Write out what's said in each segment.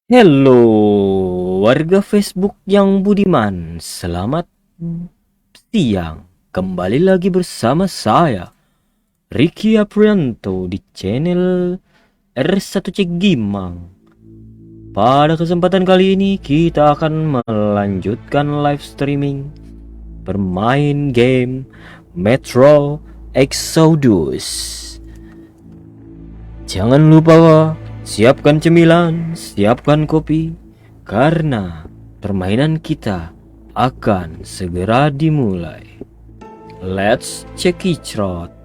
Hello, warga Facebook yang budiman. Selamat siang. Kembali lagi bersama saya, Ricky Aprianto, di channel R1C Gimang. Pada kesempatan kali ini kita akan melanjutkan live streaming bermain game Metro Exodus. Jangan lupa siapkan cemilan, siapkan kopi, karena permainan kita akan segera dimulai. Let's check it out.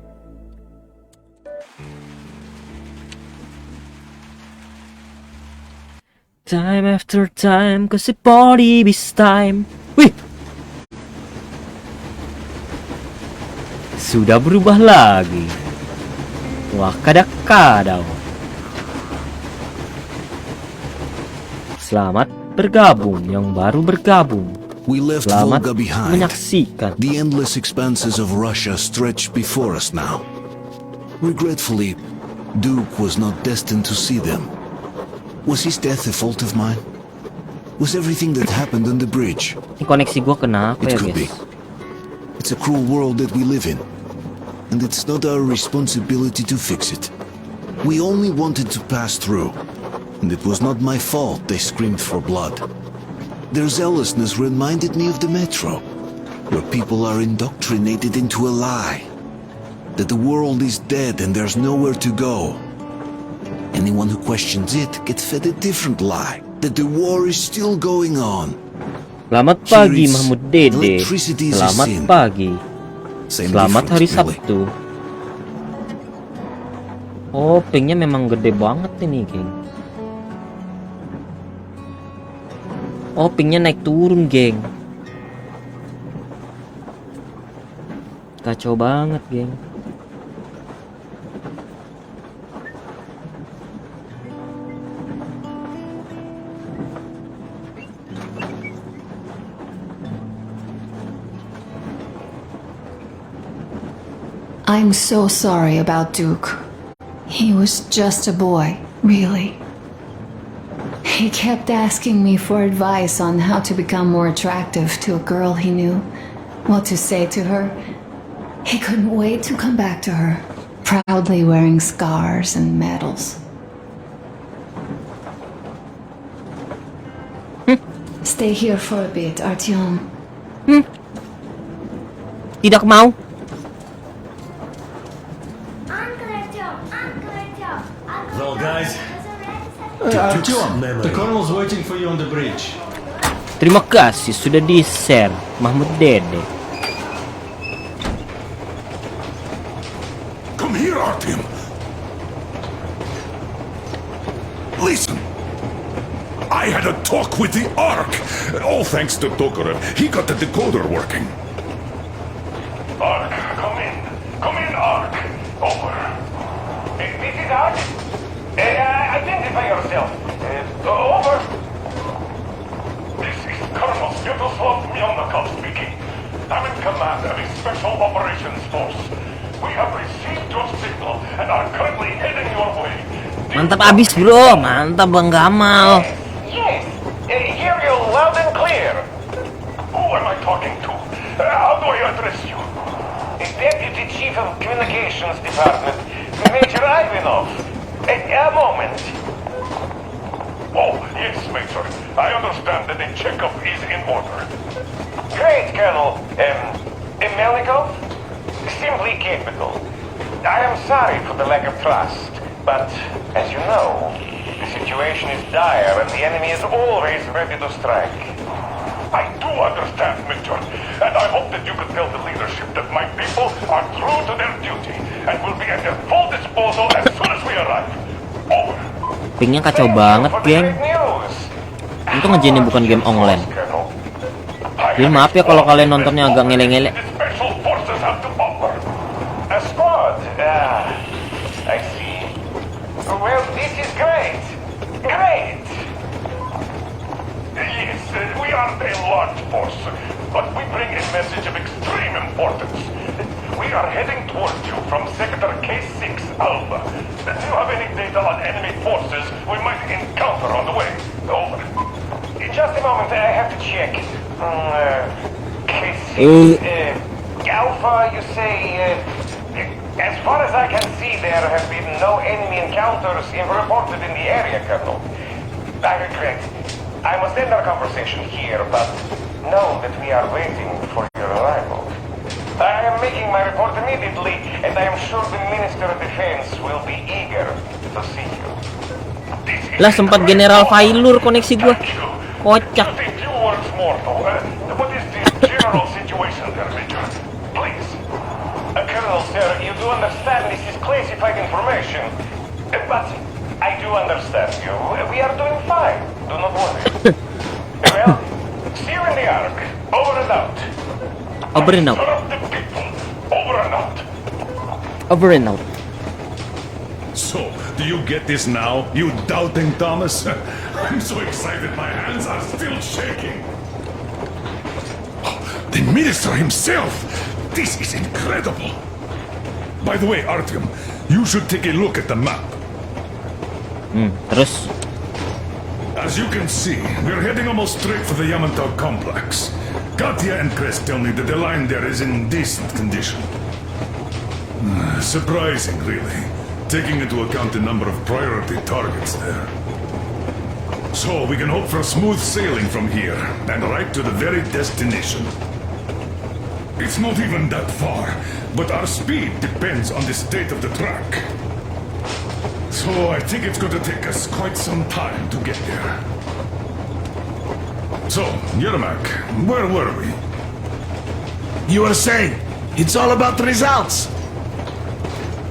Time after time, cause the party is time. Wih! Sudah berubah lagi. Wah, kadang-kadang. Selamat bergabung yang baru bergabung. Selamat menyaksikan. The endless expanses of Russia stretch before us now. Regretfully, Duke was not destined to see them. Was his death a fault of mine? Was everything that happened on the bridge? Ini koneksi gua kenapa ya, It could be. guys? It's a cruel world that we live in, and it's not our responsibility to fix it. We only wanted to pass through, and it was not my fault they screamed for blood. Their zealousness reminded me of the metro, where people are indoctrinated into a lie, that the world is dead and there's nowhere to go. Anyone who questions it gets fed a different lie, that the war is still going on. Selamat pagi Mahmud Dede. Selamat pagi. Selamat hari Sabtu. Oh, pingnya memang gede banget ini, geng. Oh, pingnya naik turun, geng. Kacau banget, geng. I'm so sorry about Duke. He was just a boy, really. He kept asking me for advice on how to become more attractive to a girl he knew, what to say to her. He couldn't wait to come back to her, proudly wearing scars and medals. Stay here for a bit, Artyom. Tidak mau. Hello, guys. Artyom, the colonel's waiting for you on the bridge. Terima kasih sudah di-share, Mahmud Dede. Come here, Artyom. Listen. I had a talk with the Ark. All thanks to Tokarev. He got the decoder working. Ark, come in. Come in, Ark. Over. This is Ark. Identify yourself. Over. This is Colonel Sviatoslav Myelnikov speaking. I'm in command of a special operations force. We have received your signal and are currently heading your way. Mantap abis, bro. Mantap, Bang Gamal. Yes. Hear you loud and clear. Who am I talking to? How do I address you? Deputy Chief of Communications Department, Major Ivanov. A moment. Oh, yes, Major. I understand that the checkup is in order. Great, Colonel. Melnikov? Simply capital. I am sorry for the lack of trust, but, as you know, the situation is dire and the enemy is always ready to strike. I do understand, Major, and I hope that you can tell the leadership that my people are true to their duty and will be at their full disposal as soon as we arrive. Over. Pingnya kacau banget, geng. Untung aja ini bukan game online. Jadi maaf ya kalau kalian nontonnya agak ngele-ngele. Special forces have to offer. A squad? I see. Well, this is great. Great! Yes, we aren't a large force, but we bring a message of extreme importance. We are heading towards you from Sector K6 Alpha. Alpha. Do you have any data on enemy forces we might encounter on the way? Over. In just a moment, I have to check. Alpha, you say... as far as I can see, there have been no enemy encounters reported in the area, Colonel. I regret. I must end our conversation here, but know that we are waiting for your arrival. I am making my report immediately, and I am sure the Minister of Defense will be eager to see you. Lah sempat General Failur koneksi gua. Kocak. Just a few words more, though. What is the general situation there, Major? Please. Colonel, sir, you do understand this is classified information. But I do understand you. We are doing fine. Do not worry. Well, see you in the Ark. Over and out. Over and out. Serve the people. Over and out. Over and out. So, do you get this now, you doubting Thomas? I'm so excited, my hands are still shaking. The minister himself! This is incredible! By the way, Artyom, you should take a look at the map. Terus As you can see, we're heading almost straight for the Yamantau complex. Katya and Crest tell me that the line there is in decent condition. Surprising, really, taking into account the number of priority targets there. So we can hope for smooth sailing from here, and right to the very destination. It's not even that far, but our speed depends on the state of the track. So I think it's going to take us quite some time to get there. So, Yermak, where were we? You were saying, it's all about the results.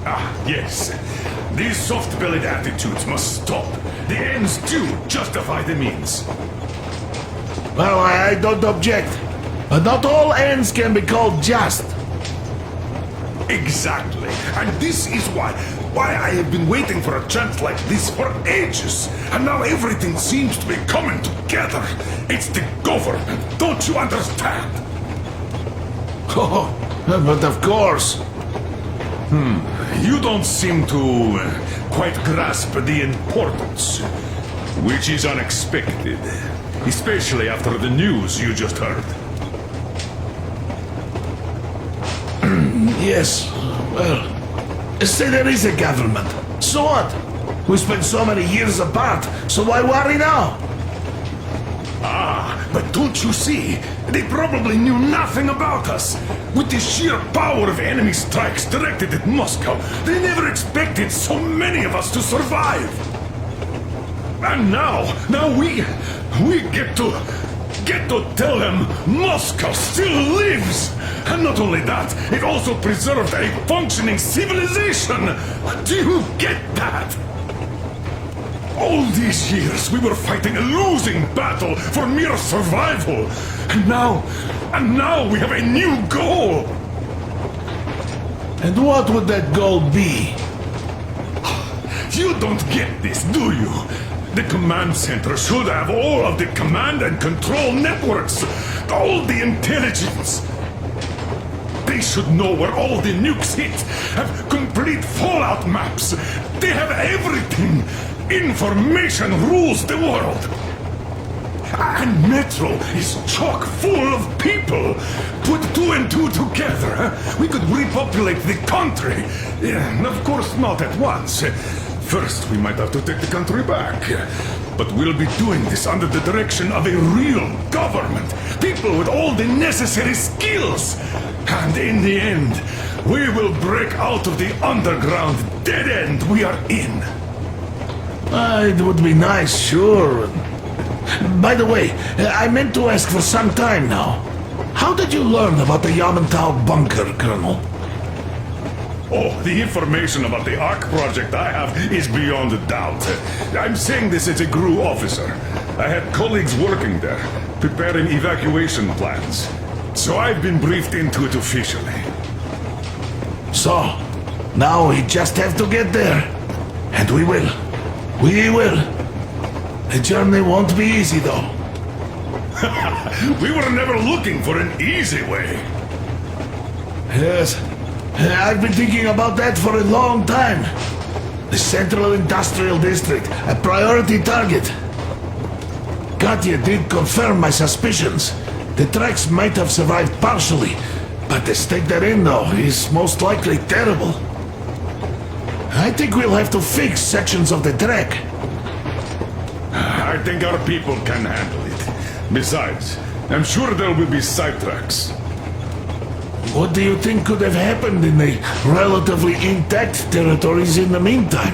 Ah, yes. These soft-bellied attitudes must stop. The ends do justify the means. Well, I don't object. But not all ends can be called just. Exactly. And this is why I have been waiting for a chance like this for ages. And now everything seems to be coming together. It's the government. Don't you understand? Oh, but of course. You don't seem to quite grasp the importance, which is unexpected, especially after the news you just heard. Yes, well, say there is a government. So what? We spent so many years apart, so why worry now? Ah, but don't you see? They probably knew nothing about us. With the sheer power of enemy strikes directed at Moscow, they never expected so many of us to survive. And now we get to tell them Moscow still lives. And not only that, it also preserved a functioning civilization. Do you get that? All these years we were fighting a losing battle for mere survival. And now we have a new goal. And what would that goal be? You don't get this, do you? The command center should have all of the command and control networks, all the intelligence. They should know where all the nukes hit, have complete fallout maps. They have everything. Information rules the world. And Metro is chock full of people. Put two and two together, we could repopulate the country. Of course, not at once. First, we might have to take the country back. But we'll be doing this under the direction of a real government. People with all the necessary skills. And in the end, we will break out of the underground dead end we are in. It would be nice, sure. By the way, I meant to ask for some time now. How did you learn about the Yamantau bunker, Colonel? Oh, the information about the Ark project I have is beyond a doubt. I'm saying this as a GRU officer. I had colleagues working there, preparing evacuation plans. So I've been briefed into it officially. So, now we just have to get there. And we will. We will. The journey won't be easy, though. We were never looking for an easy way. Yes, I've been thinking about that for a long time. The Central Industrial District, a priority target. Katya did confirm my suspicions. The tracks might have survived partially, but the state they're in, though, is most likely terrible. I think we'll have to fix sections of the track. I think our people can handle it. Besides, I'm sure there will be sidetracks. What do you think could have happened in the relatively intact territories in the meantime?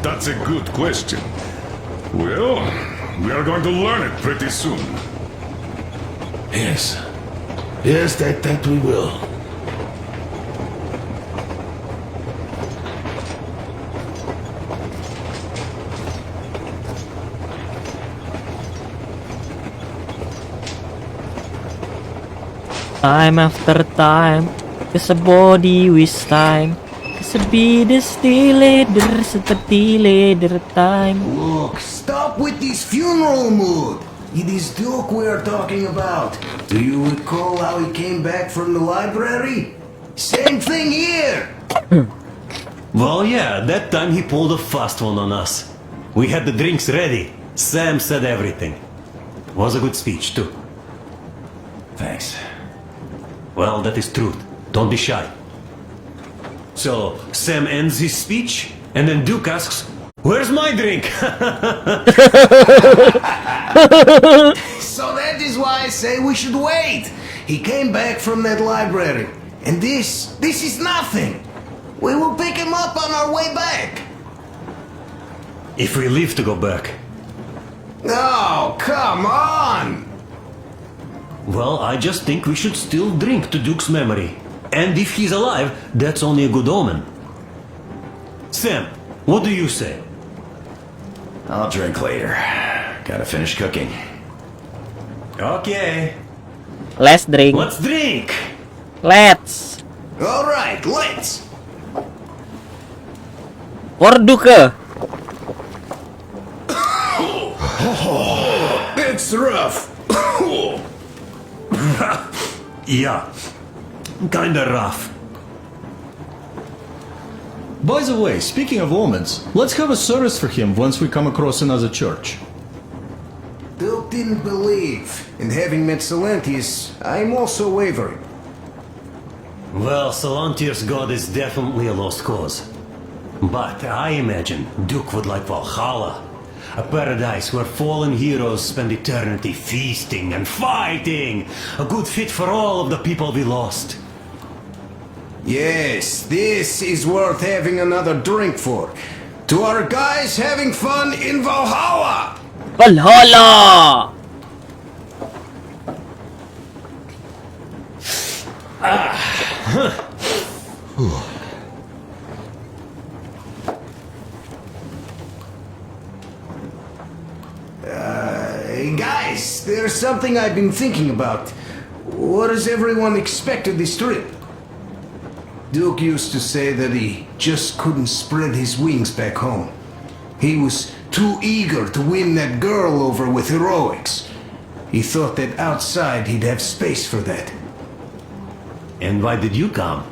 That's a good question. Well, we are going to learn it pretty soon. Yes. Yes, that we will. Time after time, cause a body with time, cause a beat is still leader seperti leader time. Look, stop with this funeral mood. It is Duke we are talking about. Do you recall how he came back from the library? Same thing here. Well, yeah, that time he pulled a fast one on us. We had the drinks ready. Sam said everything. Was a good speech, too. Thanks. Well, that is truth. Don't be shy. So, Sam ends his speech, and then Duke asks, "Where's my drink?" So that is why I say we should wait. He came back from that library. And this is nothing. We will pick him up on our way back. If we leave to go back. Oh, come on. Well, I just think we should still drink to Duke's memory. And if he's alive, that's only a good omen. Sam, what do you say? I'll drink later. Gotta finish cooking. Okay. Let's drink. Let's drink! Let's. All right, let's. For Duke. It's rough. Yeah. Kinda rough. By the way, speaking of omens, let's have a service for him once we come across another church. Duke didn't believe. And having met Silentius, I'm also wavering. Well, Salantir's god is definitely a lost cause. But I imagine Duke would like Valhalla. A paradise where fallen heroes spend eternity feasting and fighting. A good fit for all of the people we lost. Yes, this is worth having another drink for. To our guys having fun in Valhalla! Valhalla. Guys, there's something I've been thinking about. What does everyone expect of this trip? Duke used to say that he just couldn't spread his wings back home. He was too eager to win that girl over with heroics. He thought that outside he'd have space for that. And why did you come?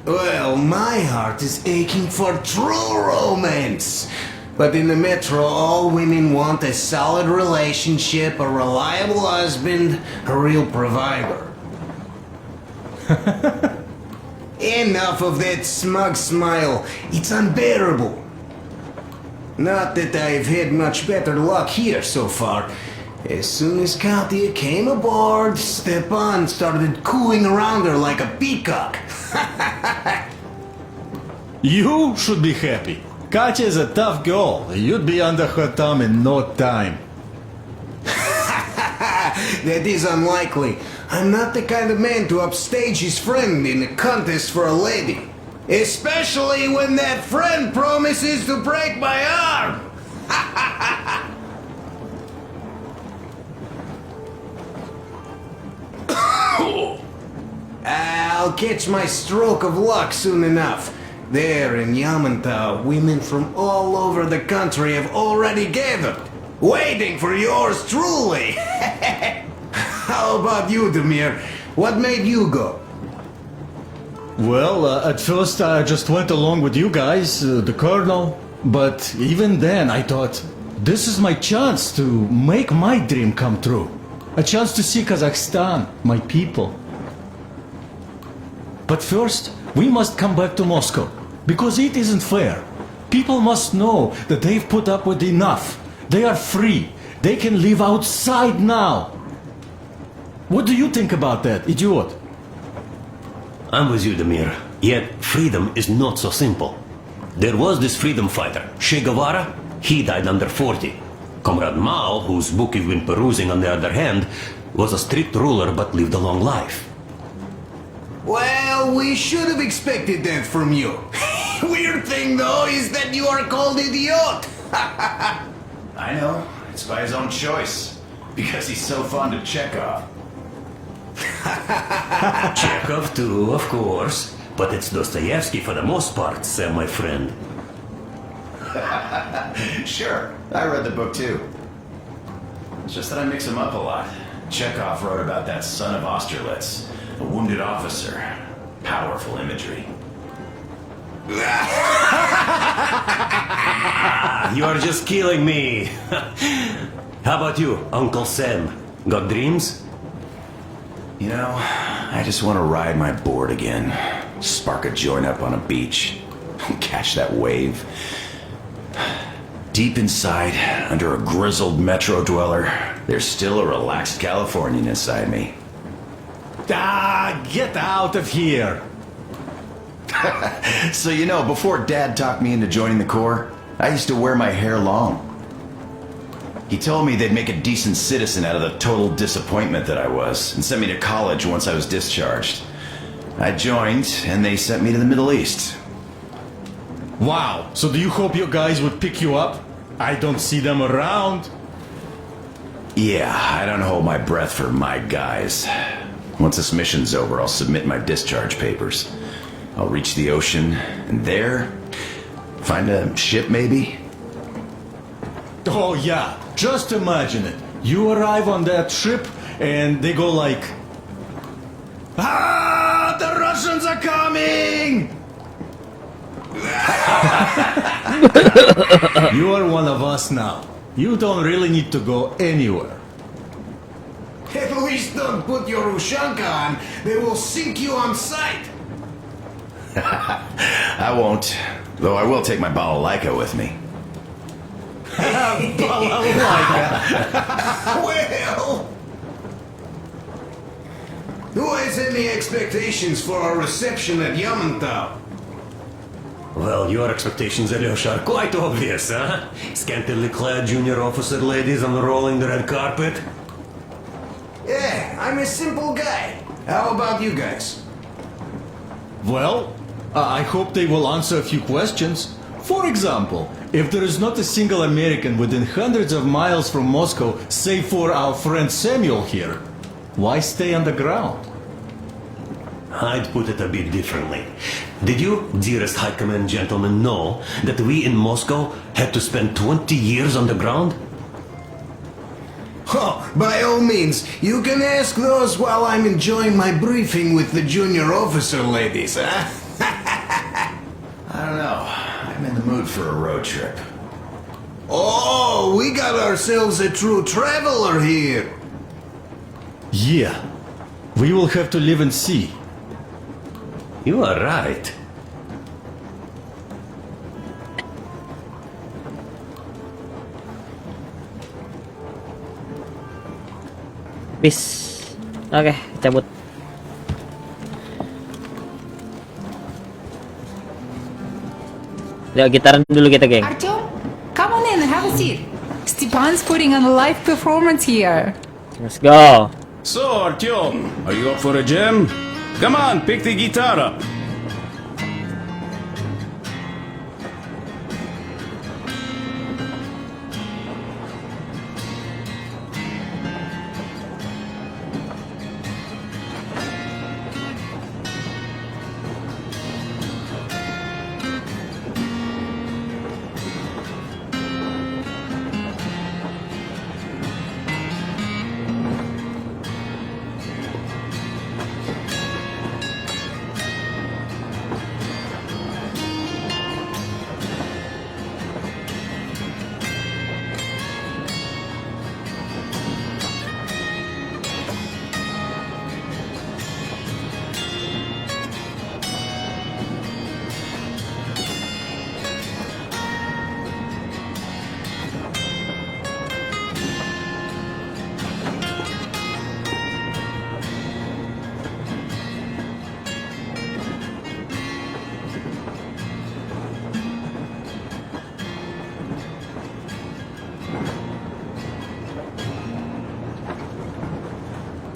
Well, my heart is aching for true romance. But in the metro, all women want a solid relationship, a reliable husband, a real provider. Enough of that smug smile. It's unbearable. Not that I've had much better luck here so far. As soon as Katya came aboard, Stepan started cooing around her like a peacock. You should be happy. Katya is a tough girl. You'd be under her thumb in no time. That is unlikely. I'm not the kind of man to upstage his friend in a contest for a lady. Especially when that friend promises to break my arm. I'll catch my stroke of luck soon enough. There in Yamantau, women from all over the country have already gathered, waiting for yours truly. How about you, Demir? What made you go? Well, at first I just went along with you guys, the colonel. But even then I thought, this is my chance to make my dream come true. A chance to see Kazakhstan, my people. But first, we must come back to Moscow, because it isn't fair. People must know that they've put up with enough. They are free. They can live outside now. What do you think about that, idiot? I'm with you, Demir. Yet freedom is not so simple. There was this freedom fighter, Che Guevara. He died under 40. Comrade Mao, whose book you've been perusing on the other hand, was a strict ruler but lived a long life. Well, we should have expected that from you. Weird thing, though, is that you are called idiot. I know. It's by his own choice. Because he's so fond of Chekhov. Chekhov too, of course. But it's Dostoevsky for the most part, Sam, my friend. Sure, I read the book too. It's just that I mix them up a lot. Chekhov wrote about that son of Austerlitz, a wounded officer. Powerful imagery. You are just killing me. How about you, Uncle Sam? Got dreams? You know, I just want to ride my board again. Spark a joint up on a beach. Catch that wave. Deep inside, under a grizzled metro dweller, there's still a relaxed Californian inside me. Ah, get out of here! So you know, before Dad talked me into joining the Corps, I used to wear my hair long. He told me they'd make a decent citizen out of the total disappointment that I was, and sent me to college once I was discharged. I joined, and they sent me to the Middle East. Wow, so do you hope your guys would pick you up? I don't see them around. Yeah, I don't hold my breath for my guys. Once this mission's over, I'll submit my discharge papers. I'll reach the ocean, and there, find a ship maybe? Oh yeah, just imagine it. You arrive on that ship, and they go like... Ah, the Russians are coming! You are one of us now. You don't really need to go anywhere. At least don't put your Ushanka on. They will sink you on sight. I won't, though I will take my balalaika with me. Well... Who has any expectations for our reception at Yamantau? Well, your expectations, Alyosha, are quite obvious, huh? Scantily clad junior officer ladies unrolling the red carpet. Yeah, I'm a simple guy. How about you guys? Well, I hope they will answer a few questions. For example, if there is not a single American within hundreds of miles from Moscow, save for our friend Samuel here, why stay on the ground? I'd put it a bit differently. Did you, dearest High Command gentlemen, know that we in Moscow had to spend 20 years on the ground? Oh, by all means, you can ask those while I'm enjoying my briefing with the junior officer ladies, huh? I don't know. I'm in the mood for a road trip. Oh, we got ourselves a true traveler here. Yeah, we will have to live and see. You are right. Peace. Oke, cabut. Yuk, gitaran dulu kita, geng. Artyom, come on in, have a seat. Stepan's putting on a live performance here. Let's go. So, Artyom, are you up for a jam? Come on, pick the guitar up.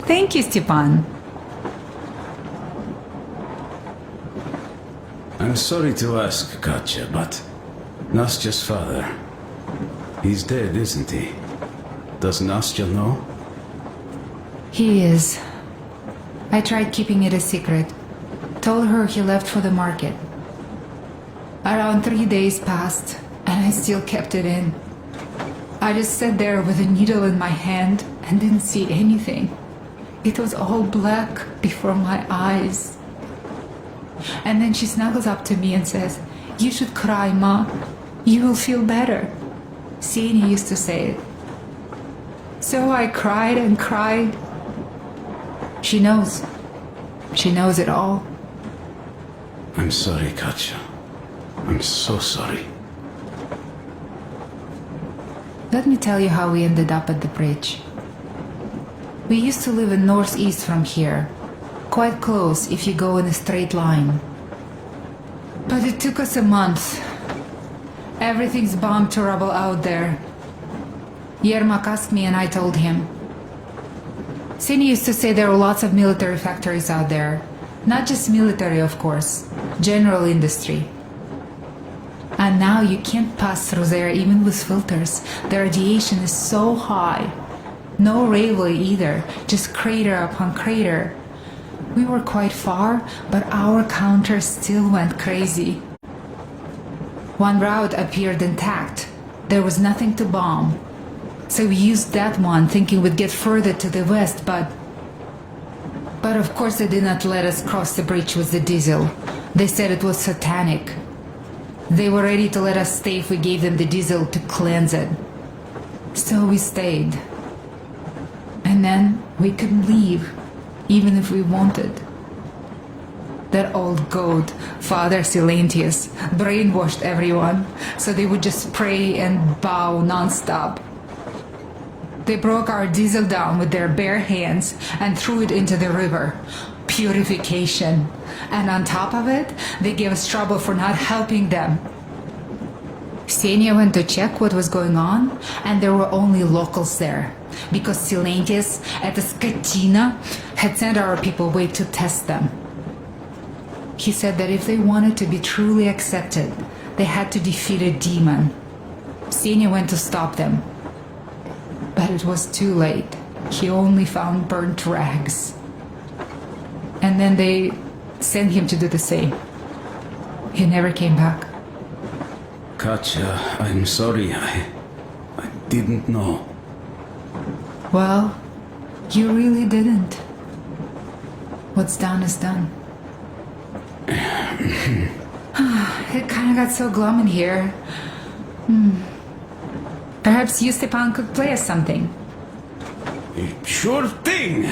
Thank you, Stepan. I'm sorry to ask, Katya, but Nastya's father, he's dead, isn't he? Does Nastya know? He is. I tried keeping it a secret. Told her he left for the market. Around 3 days passed, and I still kept it in. I just sat there with a needle in my hand and didn't see anything. It was all black before my eyes. And then she snuggles up to me and says, "You should cry, Ma. You will feel better." Sini used to say it. So I cried and cried. She knows. She knows it all. I'm sorry, Katya. I'm so sorry. Let me tell you how we ended up at the bridge. We used to live in northeast from here, quite close if you go in a straight line. But it took us a month. Everything's bombed to rubble out there. Yermak asked me and I told him. Sini used to say there were lots of military factories out there. Not just military, of course. General industry. And now you can't pass through there even with filters. The radiation is so high. No railway either, just crater upon crater. We were quite far, but our counter still went crazy. One route appeared intact. There was nothing to bomb. So we used that one, thinking we'd get further to the west, but of course they did not let us cross the bridge with the diesel. They said it was satanic. They were ready to let us stay if we gave them the diesel to cleanse it. So we stayed. And then we couldn't leave, even if we wanted. That old goat, Father Silentius, brainwashed everyone, so they would just pray and bow non-stop. They broke our diesel down with their bare hands and threw it into the river. Purification. And on top of it, they gave us trouble for not helping them. Ksenia went to check what was going on, and there were only locals there, because Silentius at the Skatina had sent our people away to test them. He said that if they wanted to be truly accepted, they had to defeat a demon. Ksenia went to stop them. But it was too late. He only found burnt rags. And then they sent him to do the same. He never came back. Katya, I'm sorry. I didn't know. Well, you really didn't. What's done is done. It kind of got so glum in here. Perhaps you, Stepan, could play us something. Sure thing!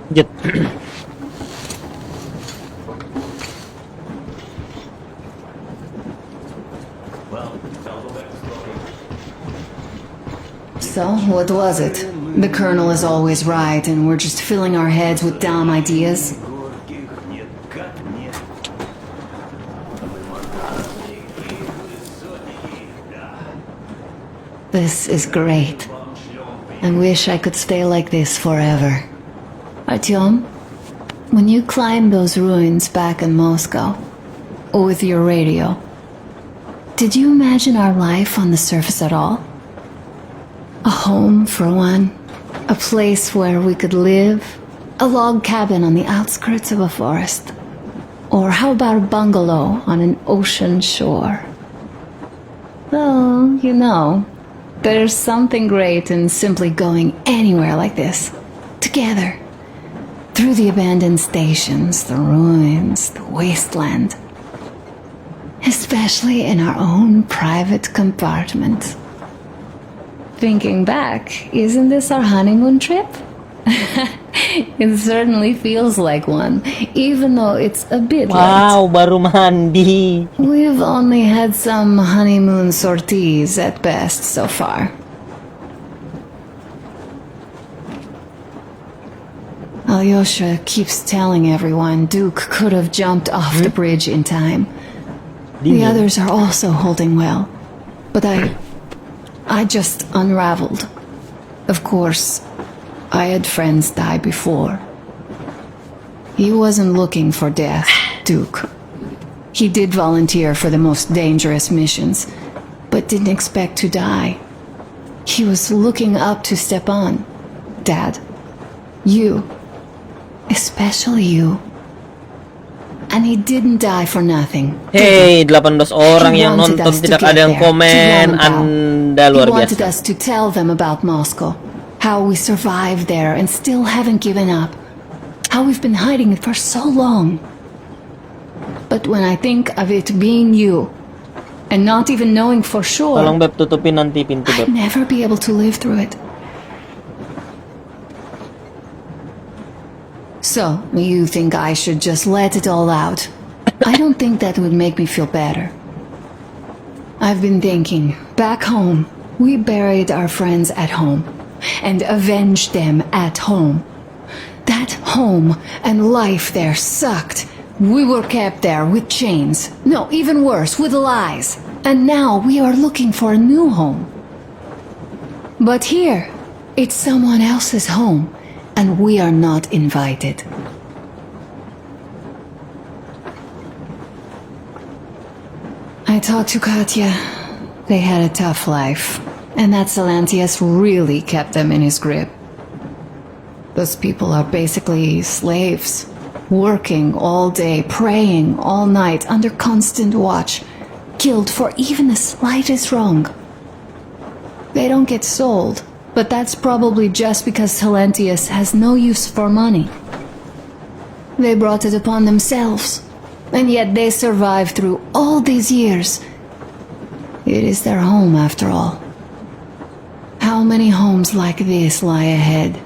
Dịch. So, what was it? The Colonel is always right, and we're just filling our heads with dumb ideas? This is great. I wish I could stay like this forever. Artyom, when you climbed those ruins back in Moscow, with your radio, did you imagine our life on the surface at all? A home, for one. A place where we could live. A log cabin on the outskirts of a forest. Or how about a bungalow on an ocean shore? Well, you know, there's something great in simply going anywhere like this. Together. Through the abandoned stations, the ruins, the wasteland. Especially in our own private compartment. Thinking back, isn't this our honeymoon trip? It certainly feels like one, even though it's a bit Wow, baru mandi. late. We've only had some honeymoon sorties at best so far. Alyosha keeps telling everyone Duke could have jumped off the bridge in time. The others are also holding well. But I just unraveled. Of course, I had friends die before. He wasn't looking for death, Duke. He did volunteer for the most dangerous missions, but didn't expect to die. He was looking up to Stepan. Dad. You. Especially you. And he didn't die for nothing. Hey, 18 orang He yang wanted nonton us to tidak get ada yang there, to komen. Yamantau. Anda He luar wanted biasa. us to tell them about Moscow. How we survived there and still haven't given up. How we've been hiding it for so long. But when I think of it being you, and not even knowing for sure, Tolong Beb, tutupin nanti pintu I'd Beb. never be able to live through it. So, you think I should just let it all out? I don't think that would make me feel better. I've been thinking, back home, we buried our friends at home, and avenged them at home. That home and life there sucked. We were kept there with chains. No, even worse, with lies. And now we are looking for a new home. But here, it's someone else's home, and we are not invited. I talked to Katya. They had a tough life, and that Salantius really kept them in his grip. Those people are basically slaves, working all day, praying all night, under constant watch, killed for even the slightest wrong. They don't get sold, but that's probably just because Salantius has no use for money. They brought it upon themselves, and yet they survived through all these years. It is their home, after all. How many homes like this lie ahead?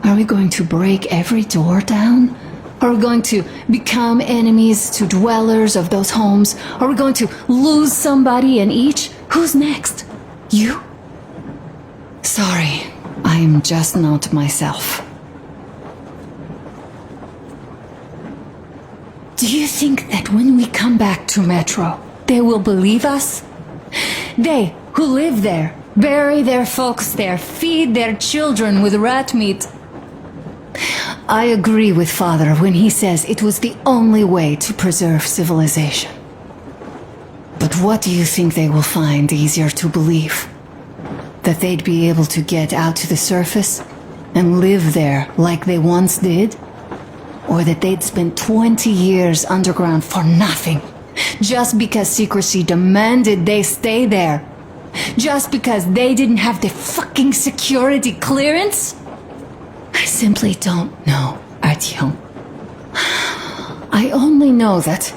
Are we going to break every door down? Are we going to become enemies to dwellers of those homes? Are we going to lose somebody in each? Who's next? You? Sorry, I'm just not myself. Do you think that when we come back to Metro, they will believe us? They who live there, bury their folks there, feed their children with rat meat. I agree with Father when he says it was the only way to preserve civilization. But what do you think they will find easier to believe? That they'd be able to get out to the surface and live there like they once did? Or that they'd spent 20 years underground for nothing, just because secrecy demanded they stay there? Just because they didn't have the fucking security clearance? I simply don't know, Artyom. I only know that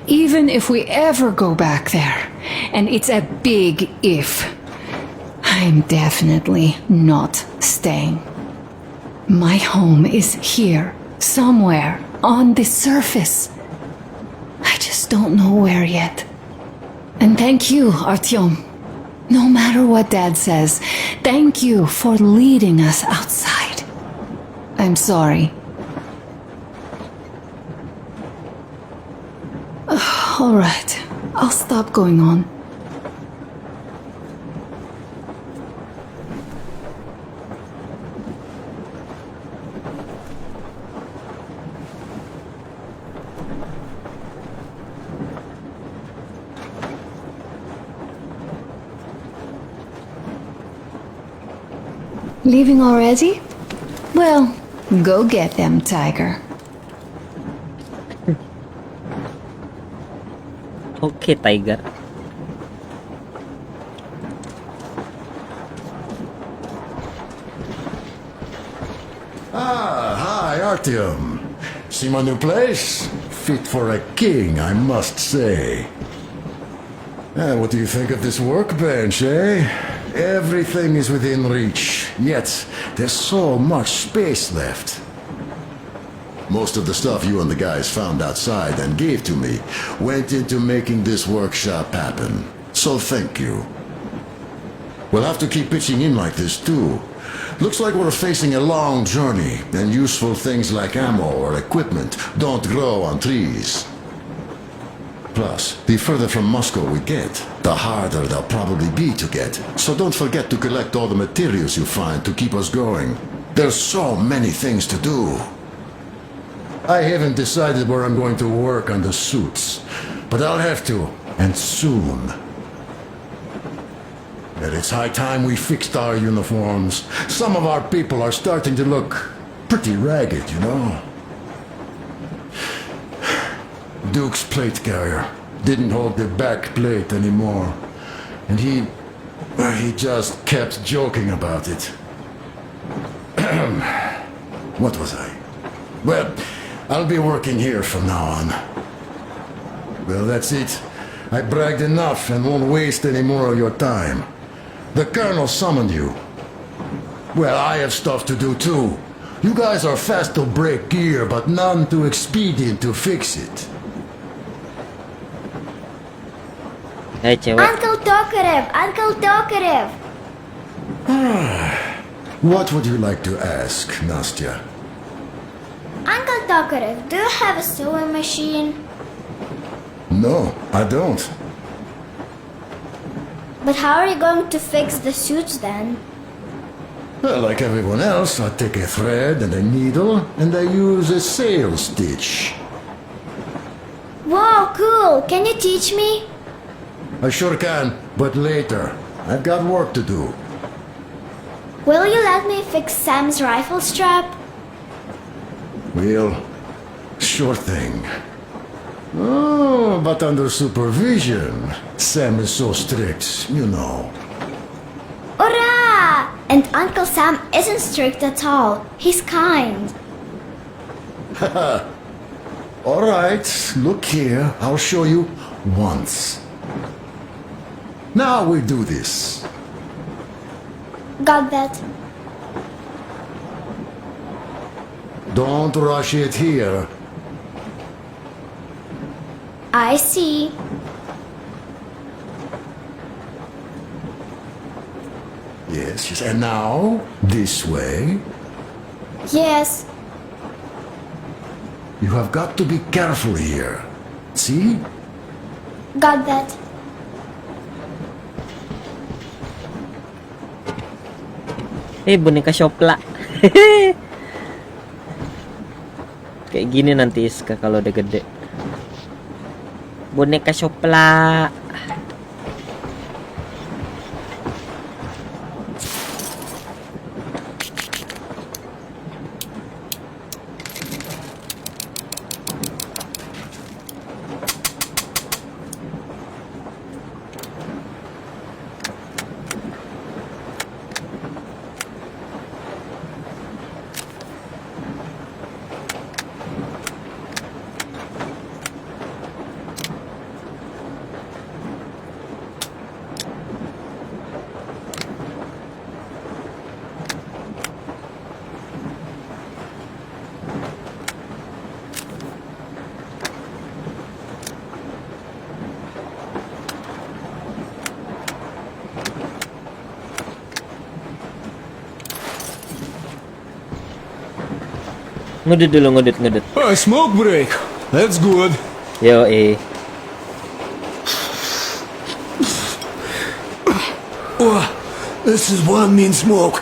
even if we ever go back there, and it's a big if, I'm definitely not staying. My home is here, somewhere, on the surface. I just don't know where yet. And thank you, Artyom. No matter what Dad says, thank you for leading us outside. I'm sorry. All right, I'll stop going on. Leaving already? Well, go get them, Tiger. Oke, Tiger. Hi, Artyom. See my new place? Fit for a king, I must say. What do you think of this workbench, eh? Everything is within reach, yet there's so much space left. Most of the stuff you and the guys found outside and gave to me went into making this workshop happen. So thank you. We'll have to keep pitching in like this too. Looks like we're facing a long journey, and useful things like ammo or equipment don't grow on trees. Plus, the further from Moscow we get, the harder they'll probably be to get. So don't forget to collect all the materials you find to keep us going. There's so many things to do. I haven't decided where I'm going to work on the suits, but I'll have to, and soon. And it's high time we fixed our uniforms. Some of our people are starting to look pretty ragged, you know. Duke's plate carrier didn't hold the back plate anymore, and he just kept joking about it. What was I? Well, I'll be working here from now on. Well, that's it. I bragged enough and won't waste any more of your time. The Colonel summoned you. Well, I have stuff to do too. You guys are fast to break gear, but none too expedient to fix it. Hey, cewek. Uncle Talkative! Uncle Talkative! What would you like to ask, Nastya? Uncle Talkative, do you have a sewing machine? No, I don't. But how are you going to fix the suits then? Well, like everyone else, I take a thread and a needle, and I use a sail stitch. Wow, cool! Can you teach me? I sure can, but later. I've got work to do. Will you let me fix Sam's rifle strap? Well, sure thing. Oh, but under supervision. Sam is so strict, you know. Hurrah! And Uncle Sam isn't strict at all. He's kind. All right, look here. I'll show you once. Now we do this. Got that. Don't rush it here. I see. Yes, yes. And now, this way. Yes. You have got to be careful here. See? Got that. Boneka Shopla. Kayak gini nanti Iska kalau udah gede. Boneka Shopla. Ngedut dulu, ngedut. Smoke break. That's good. Yo, Oh, this is one mean smoke.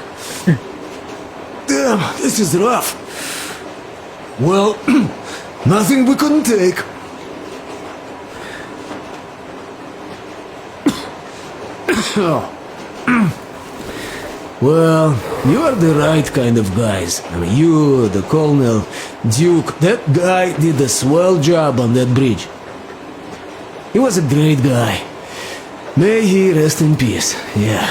Damn, this is rough. Well, nothing we couldn't take. Well, you are the right kind of guys. I mean, you, the Colonel, Duke, that guy did a swell job on that bridge. He was a great guy. May he rest in peace, yeah.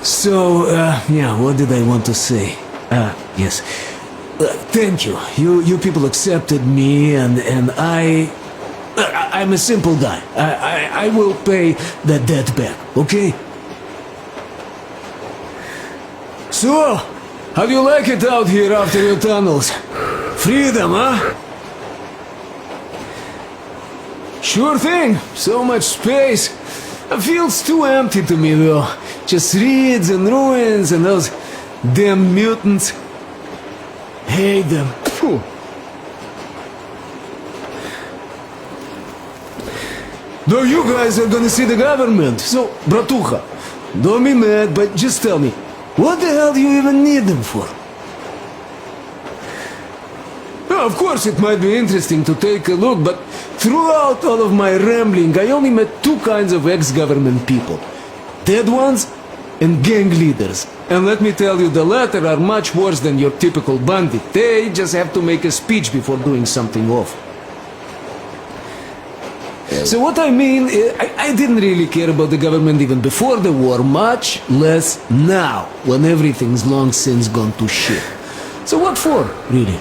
So, yeah, what did I want to say? Yes. Thank you. You people accepted me, and I'm a simple guy. I will pay the debt back, okay? So, how do you like it out here after your tunnels? Freedom, huh? Sure thing. So much space. It feels too empty to me, though. Just reeds and ruins and those damn mutants. Hate them. Phew. Though you guys are gonna see the government, so, bratucha, don't be mad, but just tell me, what the hell do you even need them for? Well, of course, it might be interesting to take a look, but throughout all of my rambling, I only met two kinds of ex-government people. Dead ones and gang leaders. And let me tell you, the latter are much worse than your typical bandit. They just have to make a speech before doing something awful. So what I mean, I didn't really care about the government even before the war, much less now, when everything's long since gone to shit. So what for, really?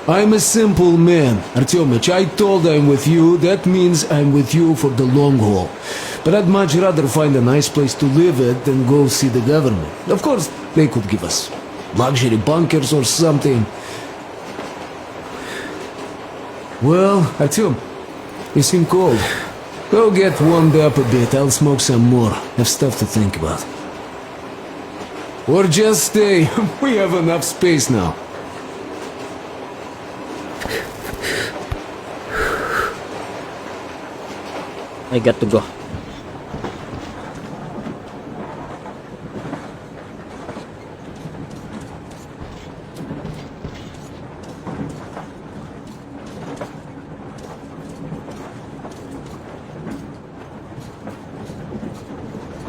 I'm a simple man, Artyomich. I told I'm with you, that means I'm with you for the long haul. But I'd much rather find a nice place to live at than go see the government. Of course, they could give us luxury bunkers or something. Well, Artyom, you seem cold. Go get warmed up a bit, I'll smoke some more. Have stuff to think about. Or just stay, we have enough space now. I got to go.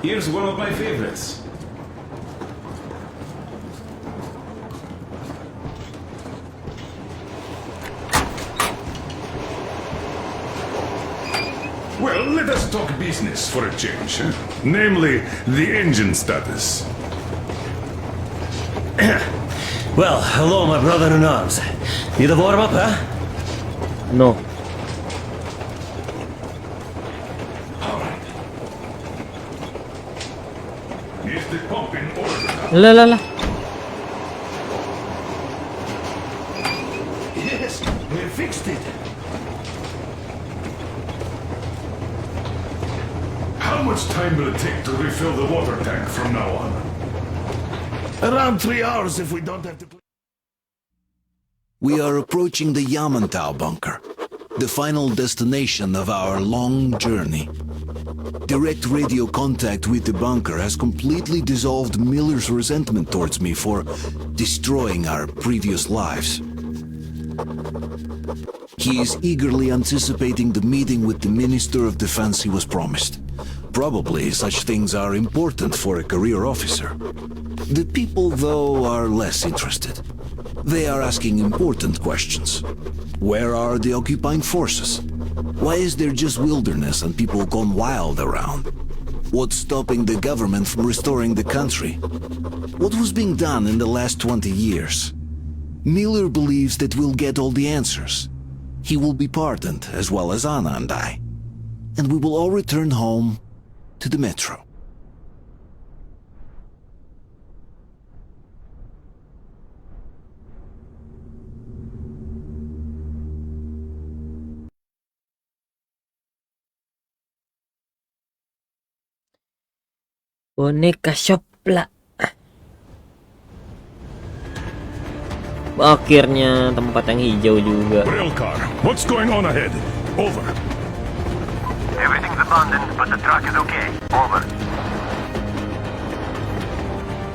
Here's one of my favorites. Well, let us talk business for a change. Namely, the engine status. Well, hello, my brother-in-arms. Need a warm-up, huh? No. Is the pump in order? La. Yes, we fixed it. How much time will it take to refill the water tank from now on? Around 3 hours if we don't have to... We are approaching the Yamantau bunker, the final destination of our long journey. Direct radio contact with the bunker has completely dissolved Miller's resentment towards me for destroying our previous lives. He is eagerly anticipating the meeting with the Minister of Defense he was promised. Probably such things are important for a career officer. The people, though, are less interested. They are asking important questions. Where are the occupying forces? Why is there just wilderness and people gone wild around? What's stopping the government from restoring the country? What was being done in the last 20 years? Miller believes that we'll get all the answers. He will be pardoned, as well as Anna and I. And we will all return home to the metro. Boneka shop lah. Akhirnya tempat yang hijau juga. Railcar, what's going on ahead? Over. Everything's abandoned, but the truck is okay. Over.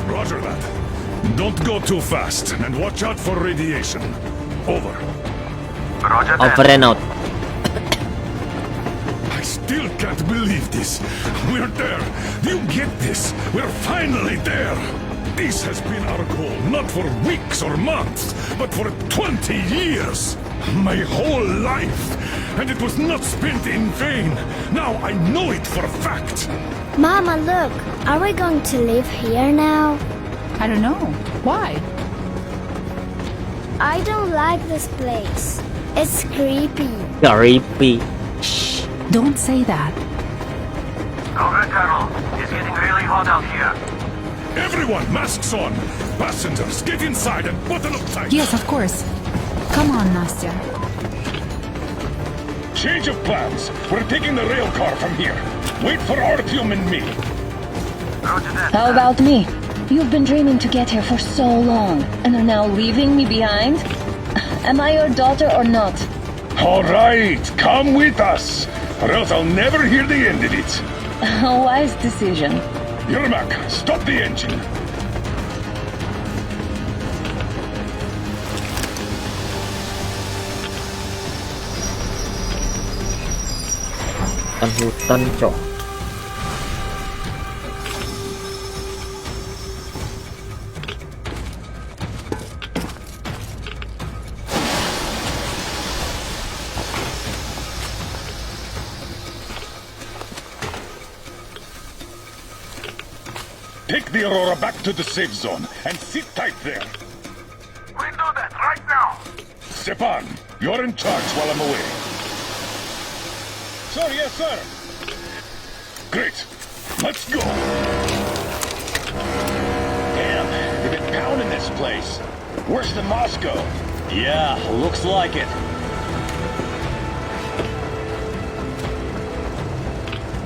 Roger that. Don't go too fast, and watch out for radiation. Over. Roger that. Over and out. I still can't believe this. We're there. Do you get this? We're finally there. This has been our goal, not for weeks or months, but for 20 years. My whole life. And it was not spent in vain. Now I know it for a fact. Mama, look. Are we going to live here now? I don't know. Why? I don't like this place. It's creepy. Creepy. Shh! Don't say that. Over, Colonel. It's getting really hot out here. Everyone, masks on. Passengers, get inside and button up tight. Yes, of course. Come on, Nastya. Change of plans. We're taking the rail car from here. Wait for Artyom and me. How about me? You've been dreaming to get here for so long, and are now leaving me behind? Am I your daughter or not? All right, come with us, or else I'll never hear the end of it. A wise decision. Yermak, stop the engine. Hutan, cok. Take the Aurora back to the safe zone and sit tight there. We do that right now. Stepan, you're in charge while I'm away. Sir, yes, sir. Great. Let's go. Damn, they've been pounding this place. Worse than Moscow. Yeah, looks like it.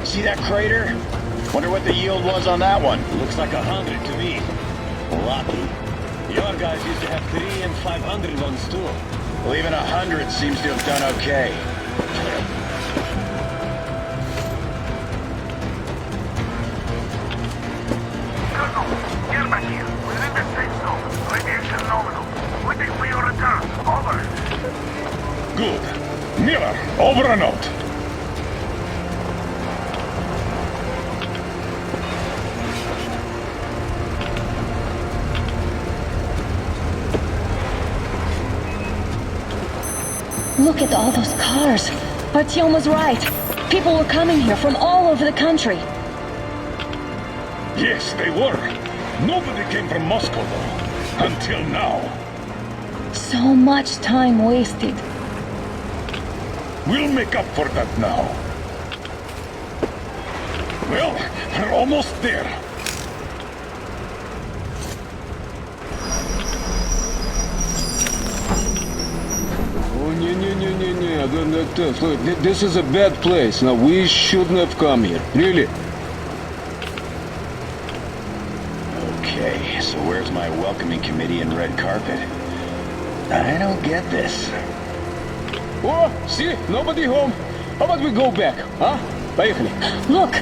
See that crater? Wonder what the yield was on that one. Looks like 100 to me. Lucky. Your guys used to have 3 and 500 ones too. Well, even 100 seems to have done okay. Colonel, get back here. We're in the safe zone. Radiation nominal. Waiting for your return. Over. Good. Miller, over and out. Look at all those cars. Artyom was right. People were coming here from all over the country. Yes, they were. Nobody came from Moscow, though. Until now. So much time wasted. We'll make up for that now. Well, we're almost there. Look, this is a bad place. Now, we shouldn't have come here. Really. Okay, so where's my welcoming committee and red carpet? I don't get this. Oh, see? Nobody home. How about we go back, huh? Поехали. Look!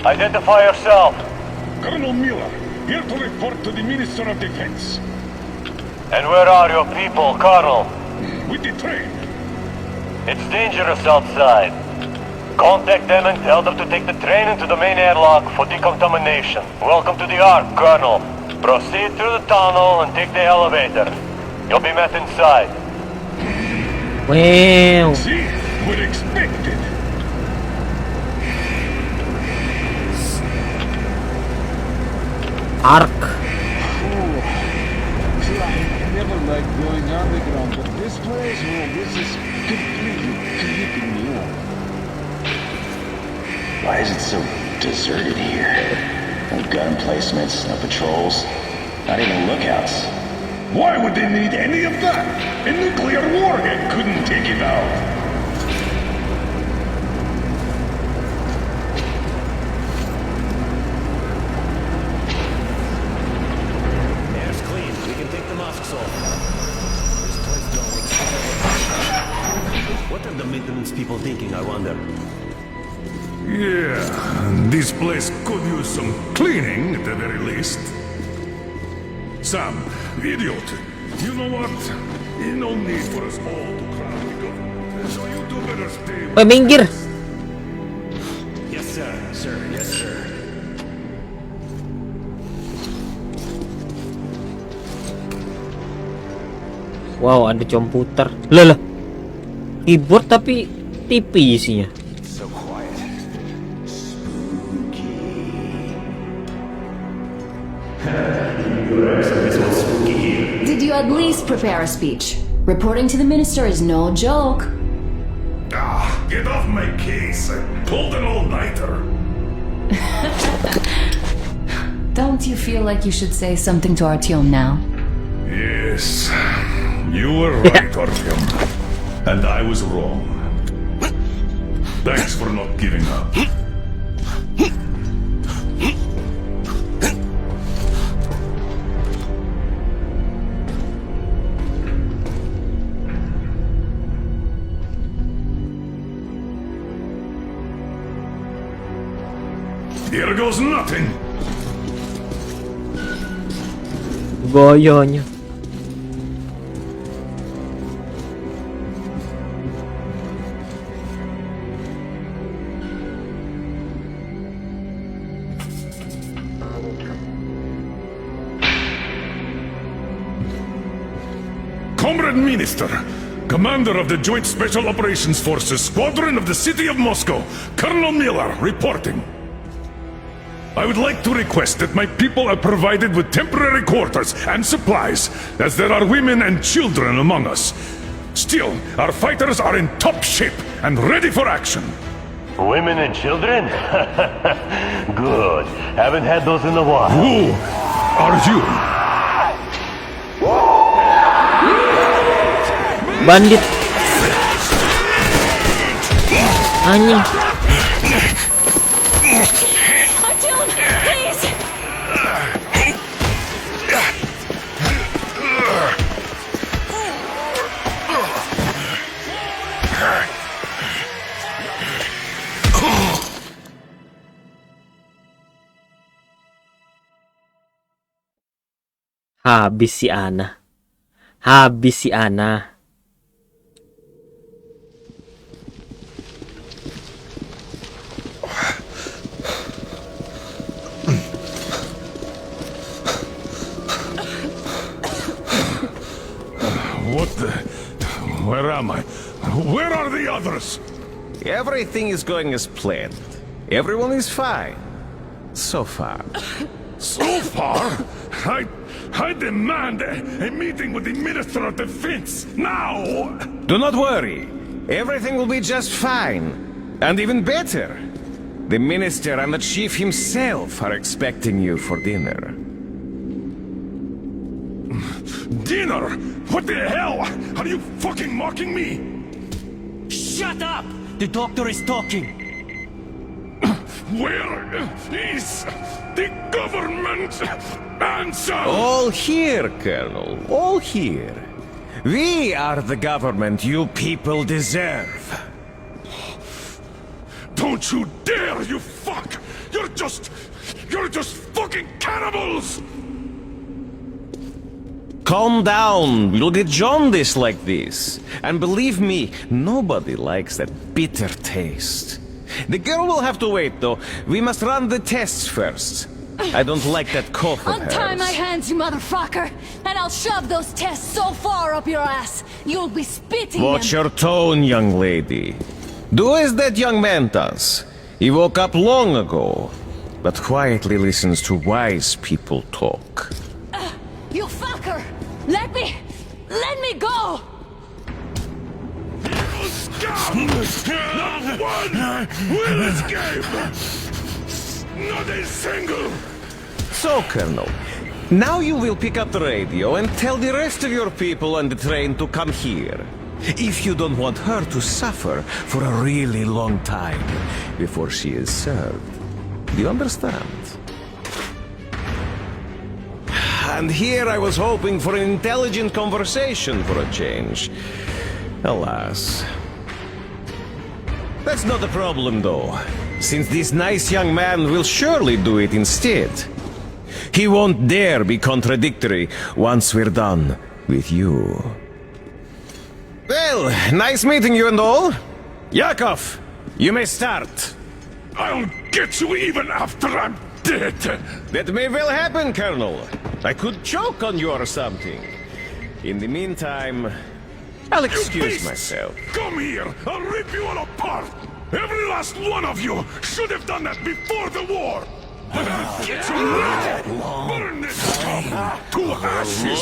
Identify yourself. Colonel Miller, here to report to the Minister of Defense. And where are your people, Colonel? With the train. It's dangerous outside. Contact them and tell them to take the train into the main airlock for decontamination. Welcome to the Ark, Colonel. Proceed through the tunnel and take the elevator. You'll be met inside. Wow. See, we're expected. Ark. I never liked going underground, but this place, well, this is completely creeping me out. Why is it so deserted here? No gun placements, no patrols, not even lookouts. Why would they need any of that? A nuclear warhead couldn't take it out. Air's clean. We can take the masks off. What are the maintenance people thinking, I wonder? Yeah, this place could use some cleaning at the very least. Sam, idiot, you know what? No need for us all to crowd the government, so you two better stay. Woi, minggir. Yes, sir. Sir, yes, sir. Wow, ada komputer. Lah. Keyboard tapi TV isinya. So quiet. Did you at least prepare a speech? Reporting to the minister is no joke. Ah, get off my case. I pulled an all-nighter. Don't you feel like you should say something to Artyom now? Yes, you were right, Artyom. And I was wrong. Thanks for not giving up. Here goes nothing. Gayanya. Comrade Minister, Commander of the Joint Special Operations Forces Squadron of the City of Moscow, Colonel Miller, reporting. I would like to request that my people are provided with temporary quarters and supplies, as there are women and children among us. Still, our fighters are in top shape and ready for action. Women and children? Good. Haven't had those in a while. Who are you? Bandit. Anjing. Habis si Ana. Habis si Ana. What the... Where am I? Where are the others? Everything is going as planned. Everyone is fine. So far. So far? I demand a meeting with the Minister of Defense, now! Do not worry. Everything will be just fine. And even better. The Minister and the Chief himself are expecting you for dinner. Dinner? What the hell? Are you fucking mocking me? Shut up! The doctor is talking. Where is the government answer? All here, Colonel. All here. We are the government you people deserve. Don't you dare, you fuck! You're just fucking cannibals! Calm down. You'll get jaundice like this. And believe me, nobody likes that bitter taste. The girl will have to wait, though. We must run the tests first. I don't like that cough of hers. Untie my hands, you motherfucker, and I'll shove those tests so far up your ass, you'll be spitting Watch them. your tone, young lady. Do as that young man does. He woke up long ago, but quietly listens to wise people talk. You fucker! Let me go! Not one will escape! Not a single! So, Colonel, now you will pick up the radio and tell the rest of your people on the train to come here. If you don't want her to suffer for a really long time before she is served. Do you understand? And here I was hoping for an intelligent conversation for a change. Alas. That's not a problem, though. since this nice young man will surely do it instead. He won't dare be contradictory once we're done with you. Well, nice meeting you and all. Yakov, you may start. I'll get you even after I'm dead. That may well happen, Colonel. I could choke on you or something. In the meantime, I'll excuse myself. Come here! I'll rip you all apart! Every last one of you should have done that before the war! But I'll get you now! Burn this scum to ashes!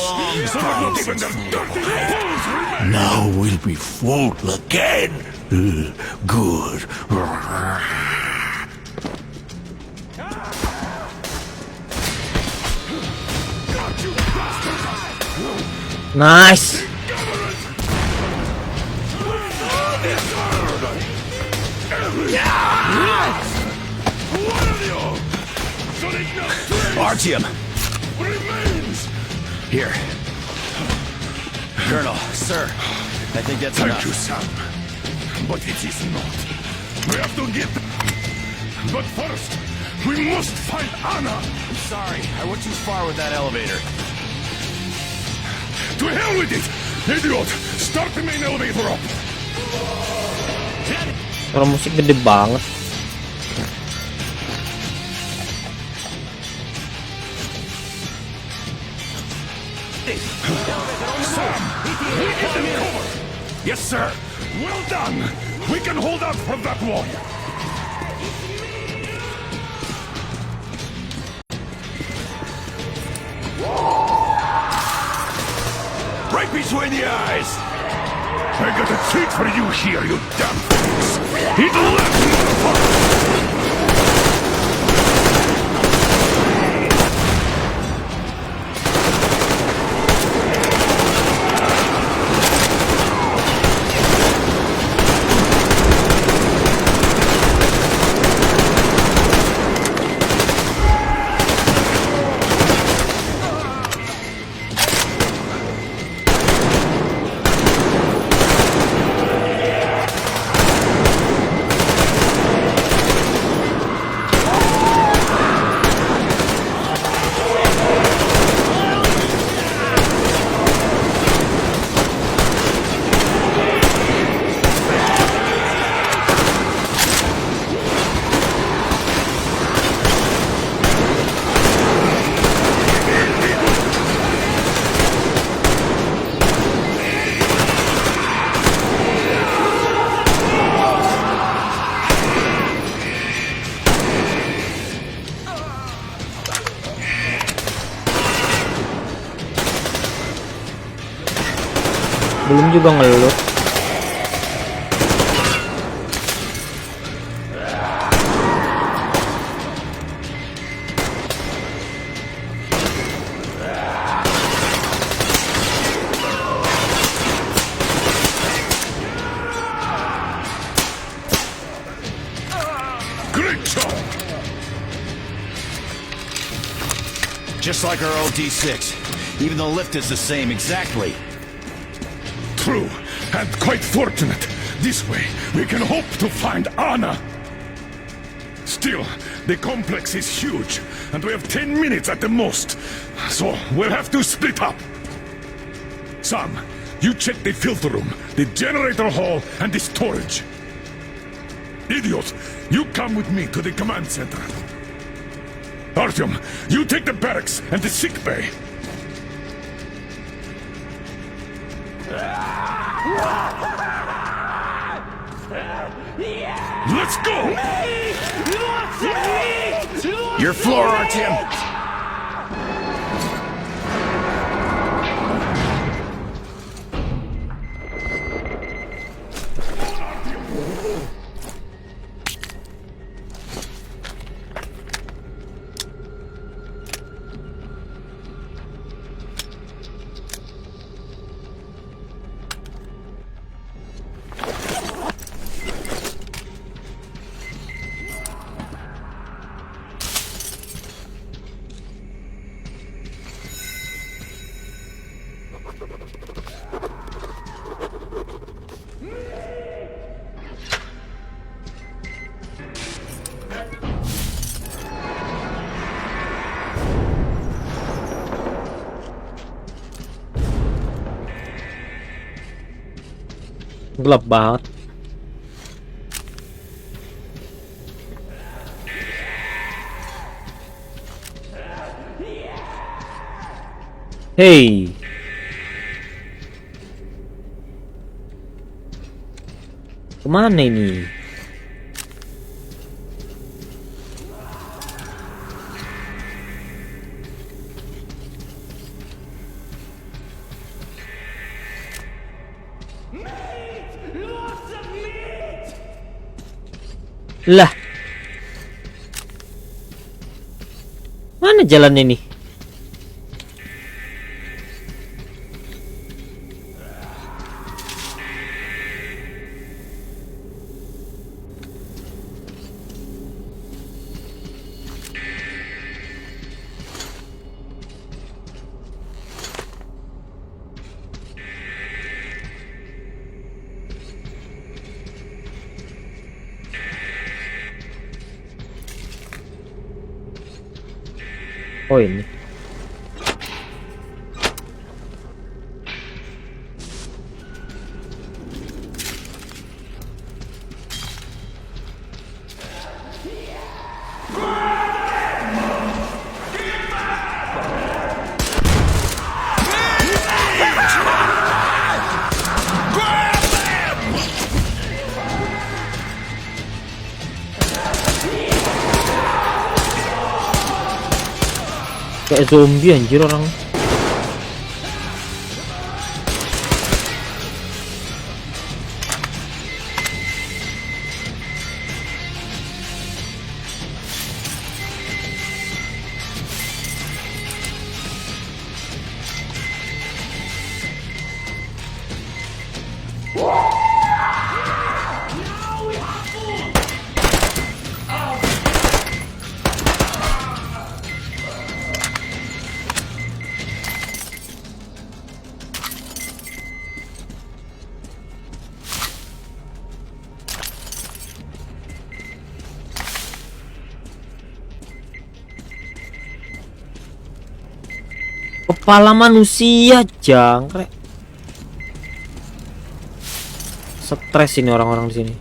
So that not even their dirty bones remain! Now we'll be full again. Good. Nice. Artyom! Here. Colonel, sir, I think that's Thank enough. you, Sam. But it is not. We have to get... But first, we must find Anna! I'm sorry, I went too far with that elevator. To hell with it! Idiot! Start the main elevator up! Suara musik gede banget. Sam! We get them cover! Yes, sir! Well done! We can hold out from that one! Right between the eyes! I got a treat for you here, you damn fools! Eat left, motherfucker! Belum juga ngelut. Great job! Just like our old D6. Even the lift is the same, exactly. True, and quite fortunate. This way, we can hope to find Anna. Still, the complex is huge, and we have 10 minutes at the most. So, we'll have to split up. Sam, you check the filter room, the generator hall, and the storage. Idiot, you come with me to the command center. Artyom, you take the barracks and the sick bay. Let's go! Your floor, Artyom! gelap banget. Hey, kemana ini? Lah, mana jalan ini? Oh ini. Kayak zombie anjir orang. Kepala manusia jangkrik. Stres ini orang-orang di sini.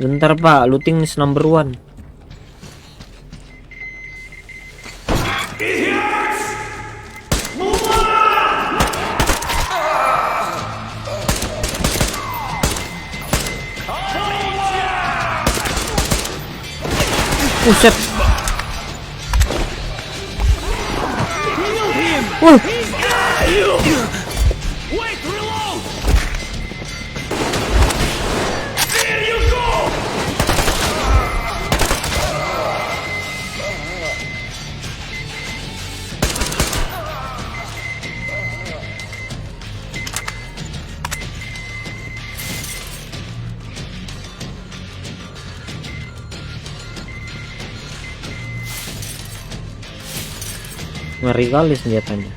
Bentar Pak, looting is number one. Buset. Ngeri kali senjatanya.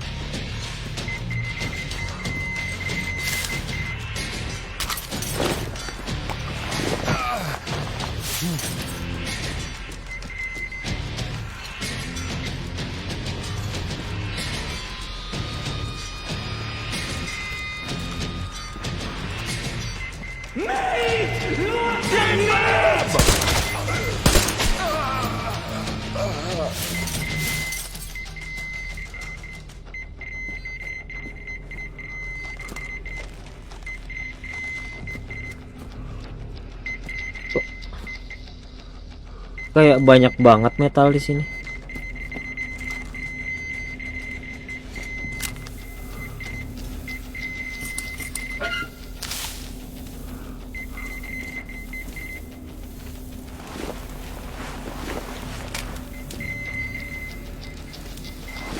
Kayak banyak banget metal di sini.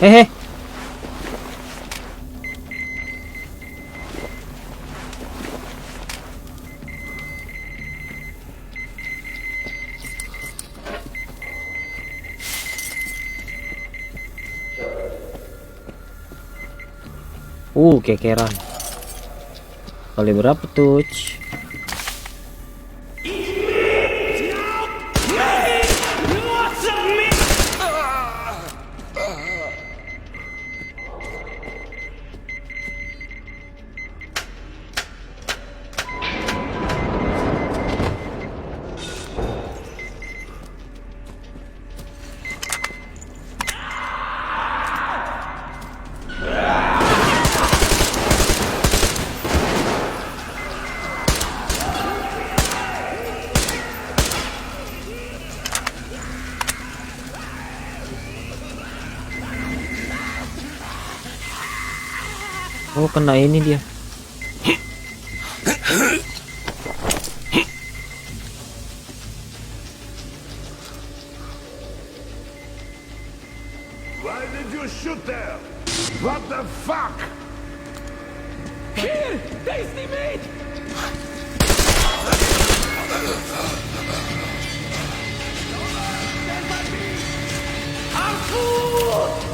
Hehe. Kekeran. Kali berapa tuh? Oh, kena ini dia. Why did you shoot there? What the fuck? Here! Tasty meat! Our food!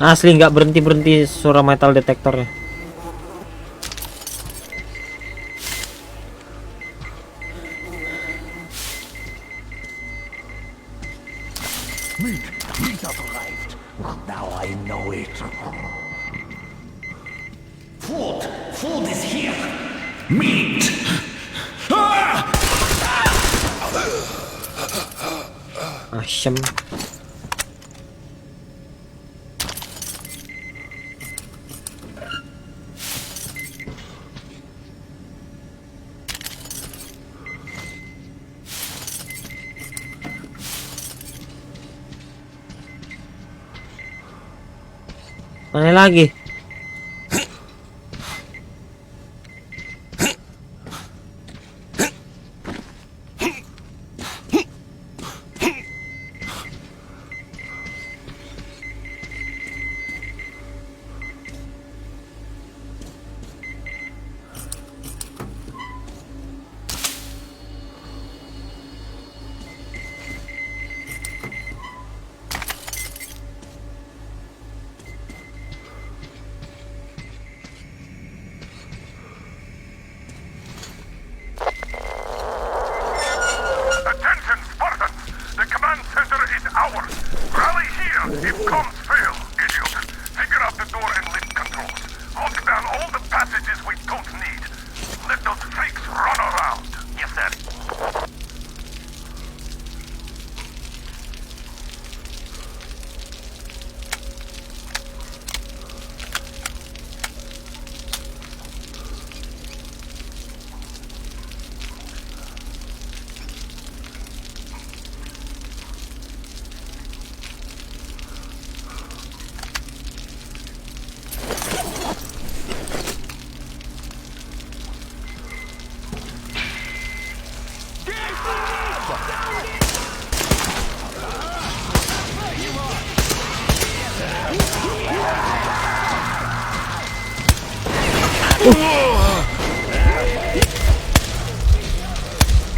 Asli nggak berhenti suara metal detektornya. Meat have arrived. Now I know it. Food is here. Meat. Asem. Mana lagi?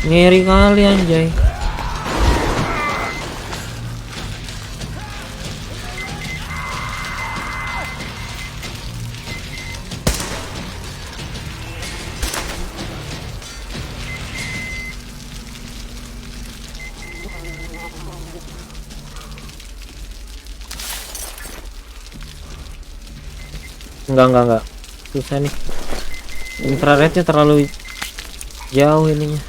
Ngeri kali anjay. Enggak. Susah nih. Infrarednya terlalu jauh ininya.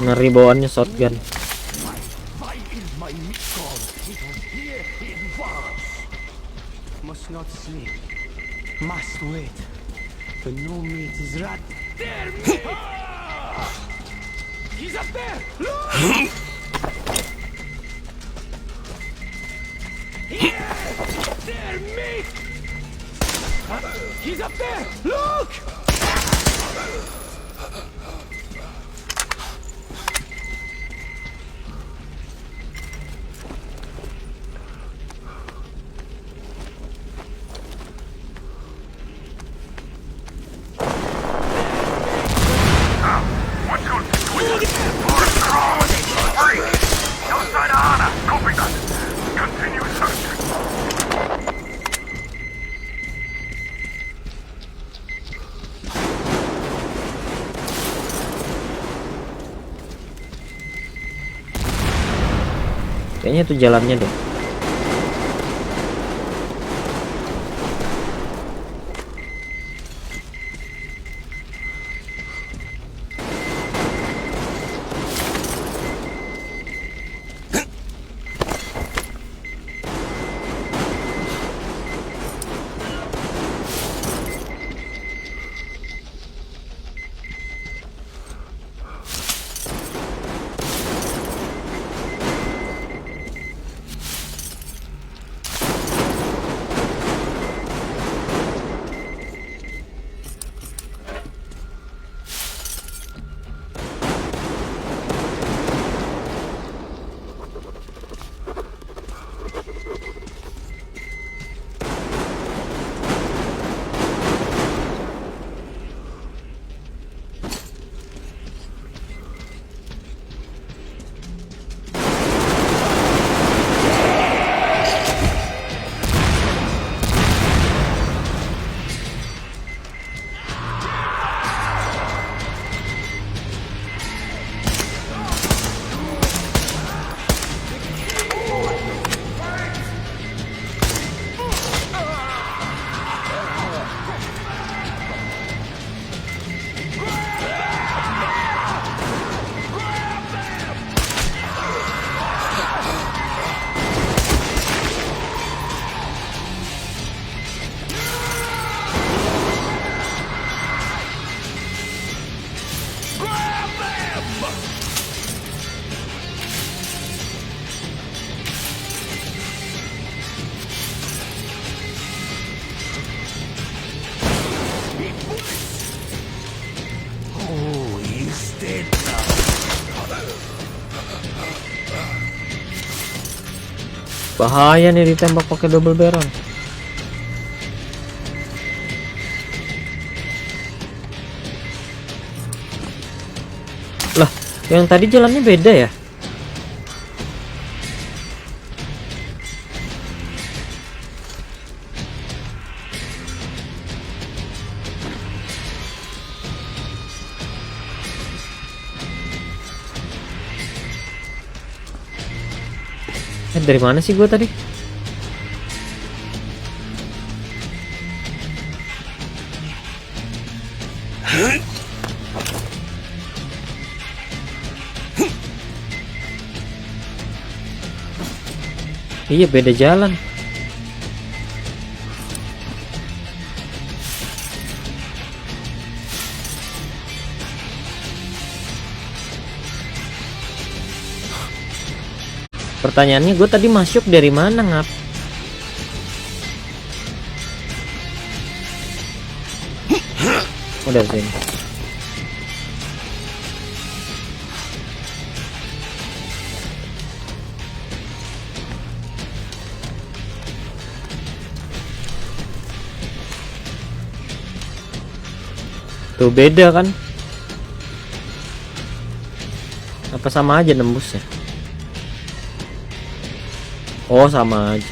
Ngeri bawaannya shotgun. Must not sleep. Must wait. The no meat is right there. He's up there. Look. There, meat. He's up there. Look. kayaknya tuh jalannya deh. Bahaya nih ditembak pakai double barrel. Lah, yang tadi jalannya beda ya? Dari mana sih gue tadi? Iya, beda jalan. Pertanyaannya gue tadi masuk dari mana, Ngap? Oh, dari sini. Tuh beda kan? Apa sama aja nembusnya? Oh, sama aja.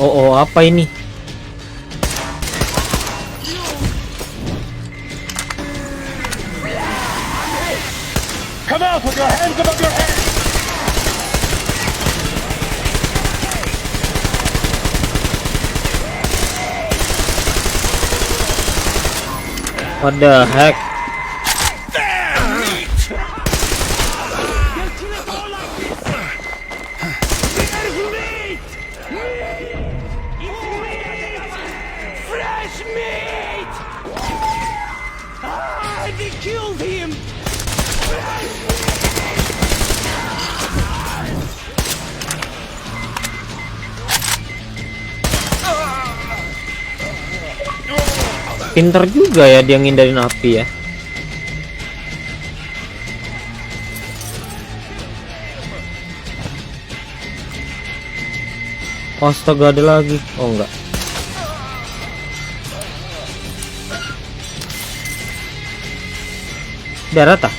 Oh, apa ini? Come out with your hands above your head! What the heck? killed him! Pinter juga ya dia ngindarin api ya. Astaga, ada lagi. Oh enggak. Darat ah.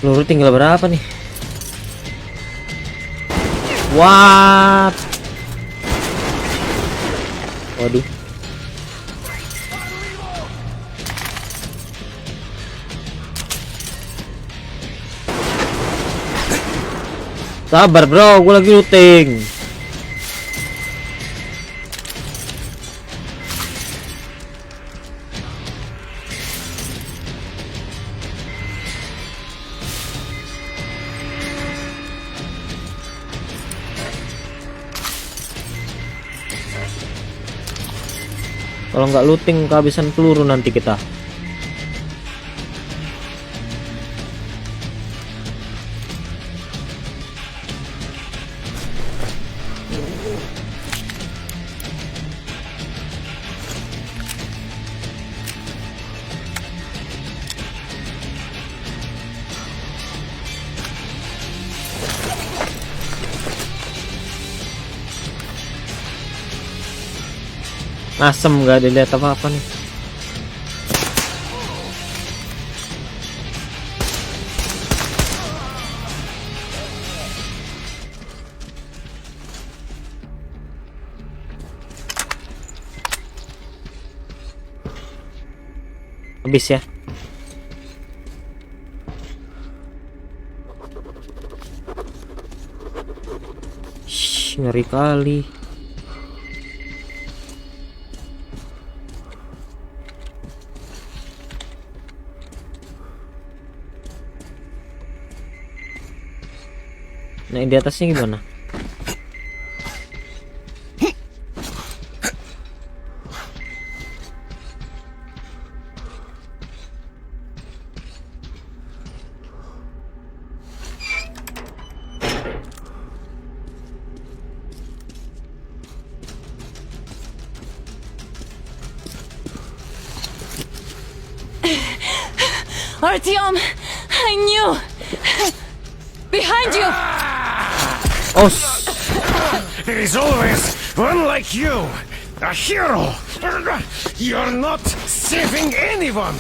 Peluru tinggal berapa nih? What? Waduh. Sabar bro, gue lagi looting. Kalau nggak looting kehabisan peluru nanti kita. Asem, nggak dilihat apa-apa nih. Habis ya. Shh, ngeri kali. Nah, di atasnya gimana? Artyom, I knew. Behind you. Oh, There is always one like you, a hero. You're not saving anyone,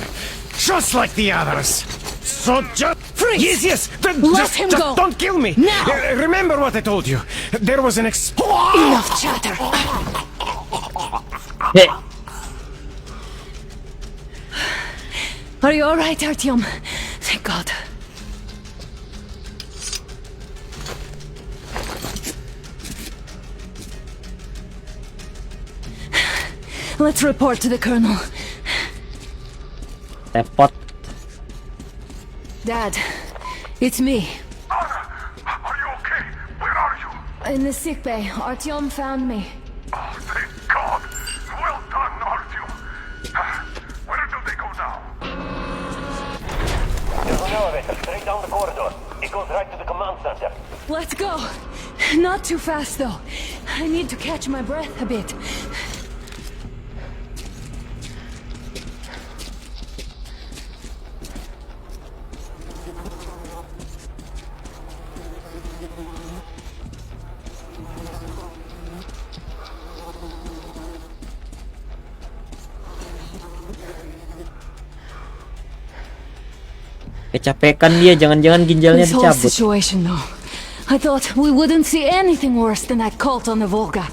just like the others. So just freeze. Yes. Let him go. Don't kill me. Now. Remember what I told you. There was an Enough chatter. Hey. Are you all right, Artyom? Thank God. Let's report to the colonel. Report. Dad, it's me. Are you okay? Where are you? In the sick bay, Artyom found me. Oh, thank God. Well done, Artyom. Where do they go now? There's an elevator straight down the corridor. It goes right to the command center. Let's go. Not too fast, though. I need to catch my breath a bit. Kecapekan dia, jangan-jangan ginjalnya This whole dicabut. situation, though. I thought we wouldn't see anything worse than that cult on the Volga.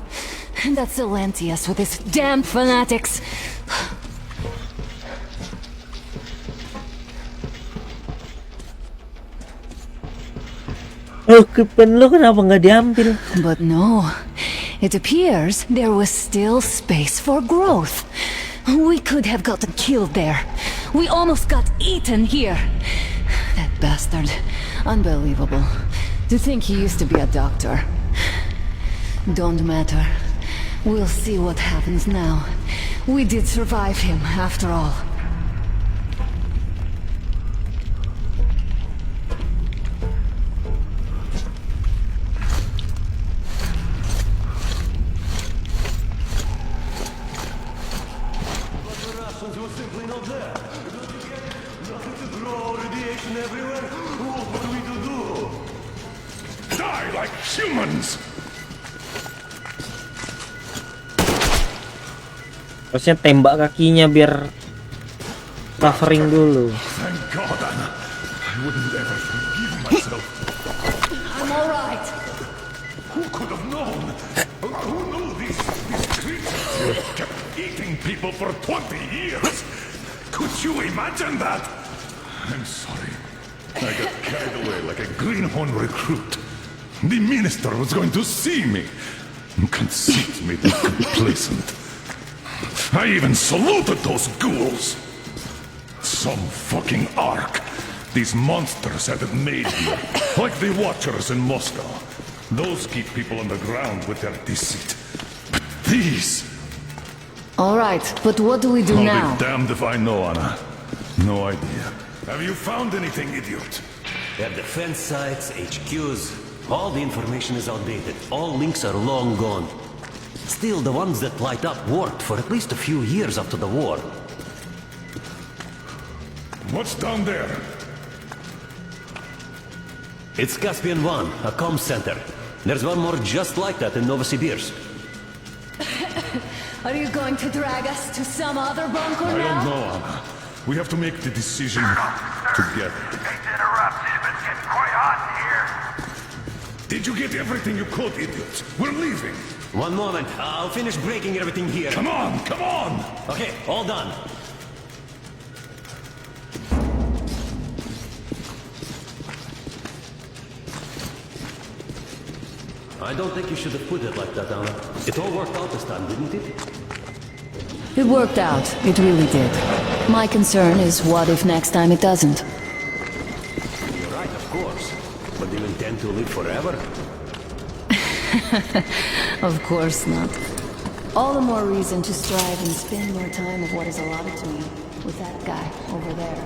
And that's Silencius with his damn fanatics. Equipment lo kenapa nggak diambil? But no, it appears there was still space for growth. We could have gotten killed there. We almost got eaten here. That bastard. Unbelievable. To think he used to be a doctor. Don't matter. We'll see what happens now. We did survive him, after all. Die like humans! Harusnya tembak kakinya biar covering dulu. Thank God, Anna. I wouldn't ever forgive myself. I'm alright. Who could have known? Who knew these creatures kept eating people for 20 years? Could you imagine that? I'm sorry. I got carried away like a greenhorn recruit. The minister was going to see me. Conceit made me complacent. I even saluted those ghouls. Some fucking ark. These monsters had it made here, like the Watchers in Moscow. Those keep people on the ground with their deceit. But these... Alright, but what do we do now? I'll be damned if I know, Anna. No idea. Have you found anything, idiot? Their defense sites, HQs, all the information is outdated. All links are long gone. Still, the ones that light up worked for at least a few years after the war. What's down there? It's Caspian 1, a comm center. There's one more just like that in Novosibirsk. Are you going to drag us to some other bunker I now? don't know, Anna. We have to make the decision together. Did you get everything you could, idiots? We're leaving. One moment, I'll finish breaking everything here. Come on, come on! Okay, all done. I don't think you should have put it like that, Anna. It all worked out this time, didn't it? It worked out. It really did. My concern is what if next time it doesn't? You're right, of course. But do you intend to live forever? Of course not. All the more reason to strive and spend more time of what is allotted to me with that guy over there.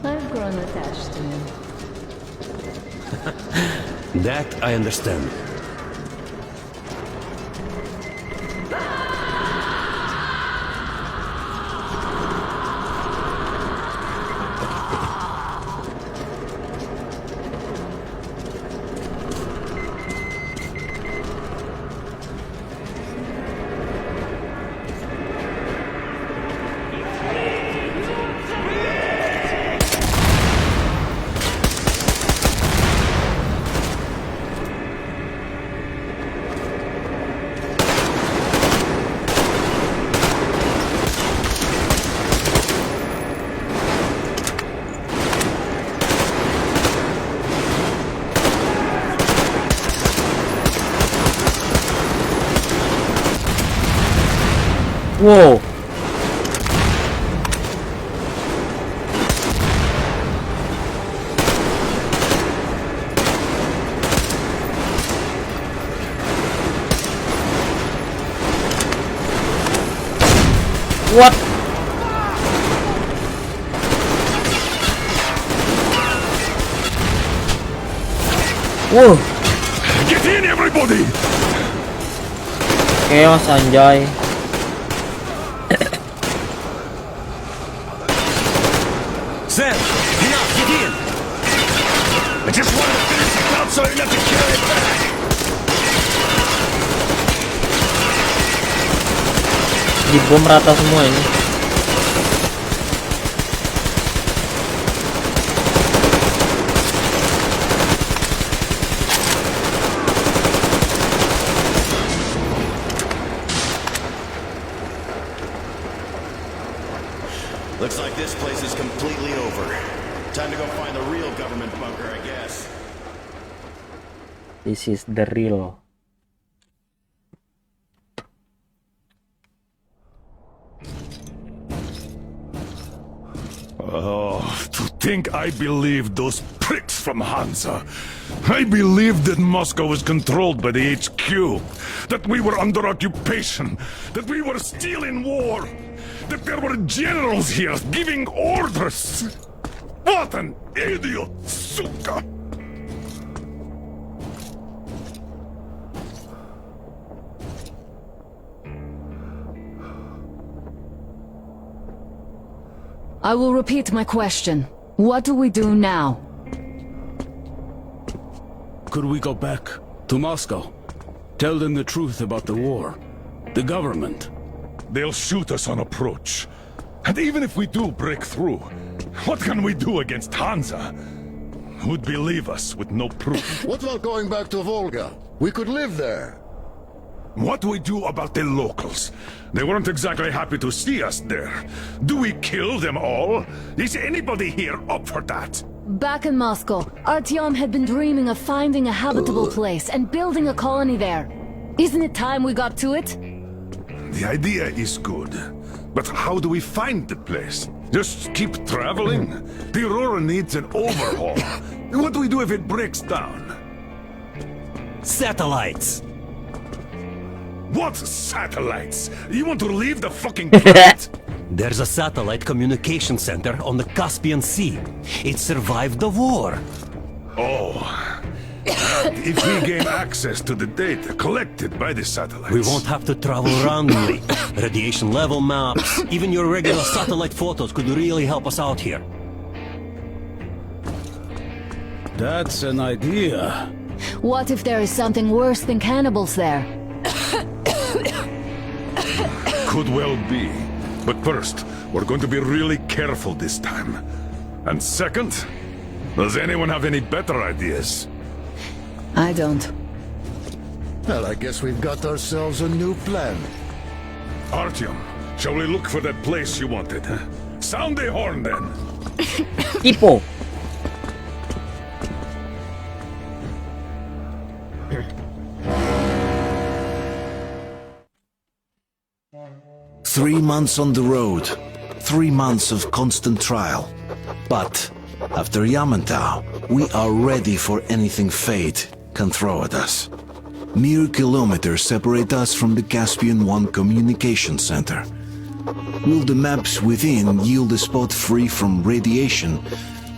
I've grown attached to him. That I understand. Wow. What? Whoa. Get in, everybody! Chaos, anjay. Sam, enough, get in! I just wanted to finish the job so I didn't have to carry it back! Dibom rata semua ini. Looks like this place is completely over. Time to go find the real government bunker, I guess. This is the real. Oh, to think I believed those pricks from Hansa. I believed that Moscow was controlled by the HQ, that we were under occupation, that we were still in war, that there were generals here giving orders. What an idiot, suka! I will repeat my question. What do we do now? Could we go back to Moscow? Tell them the truth about the war. The government. They'll shoot us on approach. And even if we do break through, what can we do against Hansa? Who'd believe us with no proof? What about going back to Volga? We could live there. What do we do about the locals? They weren't exactly happy to see us there. Do we kill them all? Is anybody here up for that? Back in Moscow, Artyom had been dreaming of finding a habitable place and building a colony there. Isn't it time we got to it? The idea is good. But how do we find the place? Just keep traveling? The Aurora needs an overhaul. What do we do if it breaks down? Satellites! What satellites? You want to leave the fucking planet? There's a satellite communication center on the Caspian Sea. It survived the war. Oh. If we gain access to the data collected by the satellites... We won't have to travel randomly. Radiation level maps, even your regular satellite photos could really help us out here. That's an idea. What if there is something worse than cannibals there? Could well be. But first, we're going to be really careful this time. And second, does anyone have any better ideas? I don't. Well, I guess we've got ourselves a new plan. Artyom, shall we look for that place you wanted? Sound the horn then. Tipo. Three months on the road, 3 months of constant trial. But after Yamantau, we are ready for anything fate can throw at us. Mere kilometers separate us from the Caspian One communication center. Will the maps within yield a spot free from radiation,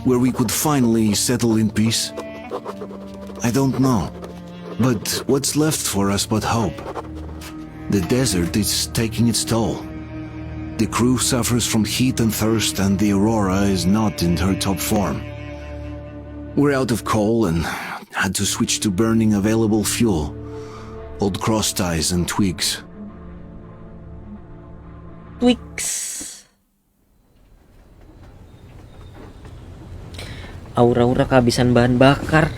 where we could finally settle in peace? I don't know. But what's left for us but hope? The desert is taking its toll. The crew suffers from heat and thirst, and the Aurora is not in her top form. We're out of coal and had to switch to burning available fuel. Old cross ties and twigs. Twigs. Aura-aura kehabisan bahan bakar.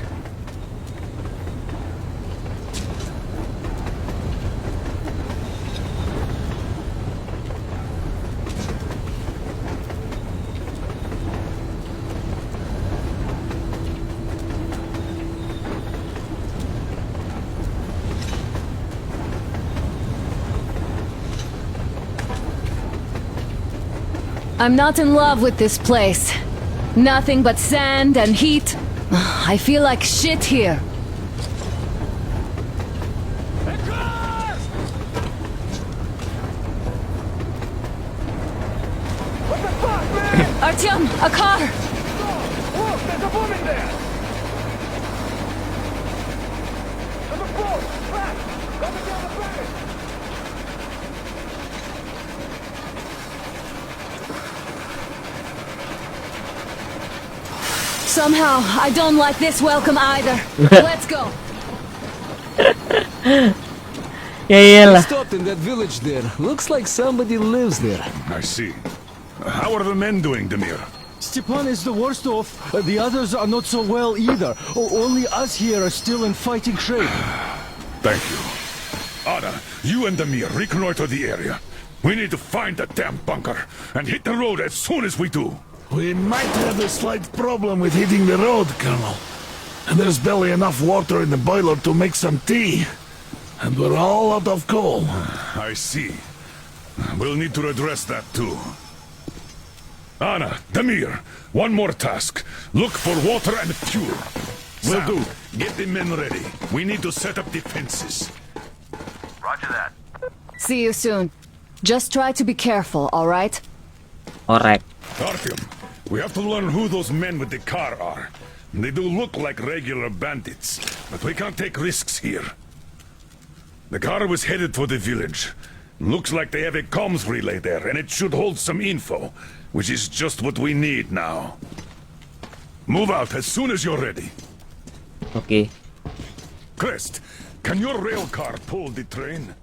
I'm not in love with this place. Nothing but sand and heat. I feel like shit here. Artyom, a car! Look, there's a woman there! Number 4, flat! Coming down the planet! Somehow, I don't like this welcome either. Let's go. We stopped in that village there. Looks like somebody lives there. I see. How are the men doing, Demir? Stepan is the worst off. The others are not so well either. Only us here are still in fighting shape. Thank you. Anna, you and Demir reconnoiter the area. We need to find that damn bunker and hit the road as soon as we do. We might have a slight problem with hitting the road, Colonel. And there's barely enough water in the boiler to make some tea. And we're all out of coal. I see. We'll need to address that too. Anna, Damir, one more task. Look for water and fuel. Will do. Get the men ready. We need to set up defenses. Roger that. See you soon. Just try to be careful, alright? Alright. Artyom, we have to learn who those men with the car are. They do look like regular bandits, but we can't take risks here. The car was headed for the village. Looks like they have a comms relay there, and it should hold some info, which is just what we need now. Move out as soon as you're ready. Okay. Crest, can your rail car pull the train?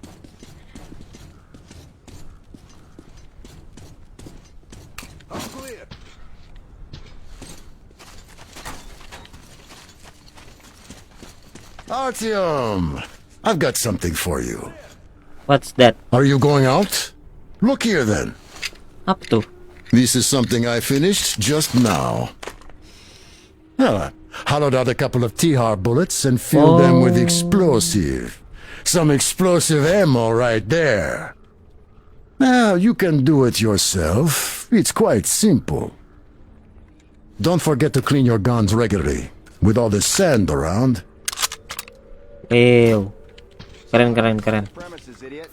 All clear. Artyom, I've got something for you. What's that? Are you going out? Look here then. Up to. This is something I finished just now. Hollowed out a couple of T-Har bullets and filled them with explosive. Some explosive ammo right there. Now, you can do it yourself. It's quite simple. Don't forget to clean your guns regularly. With all the sand around. Ew. Keren. Premises, idiot.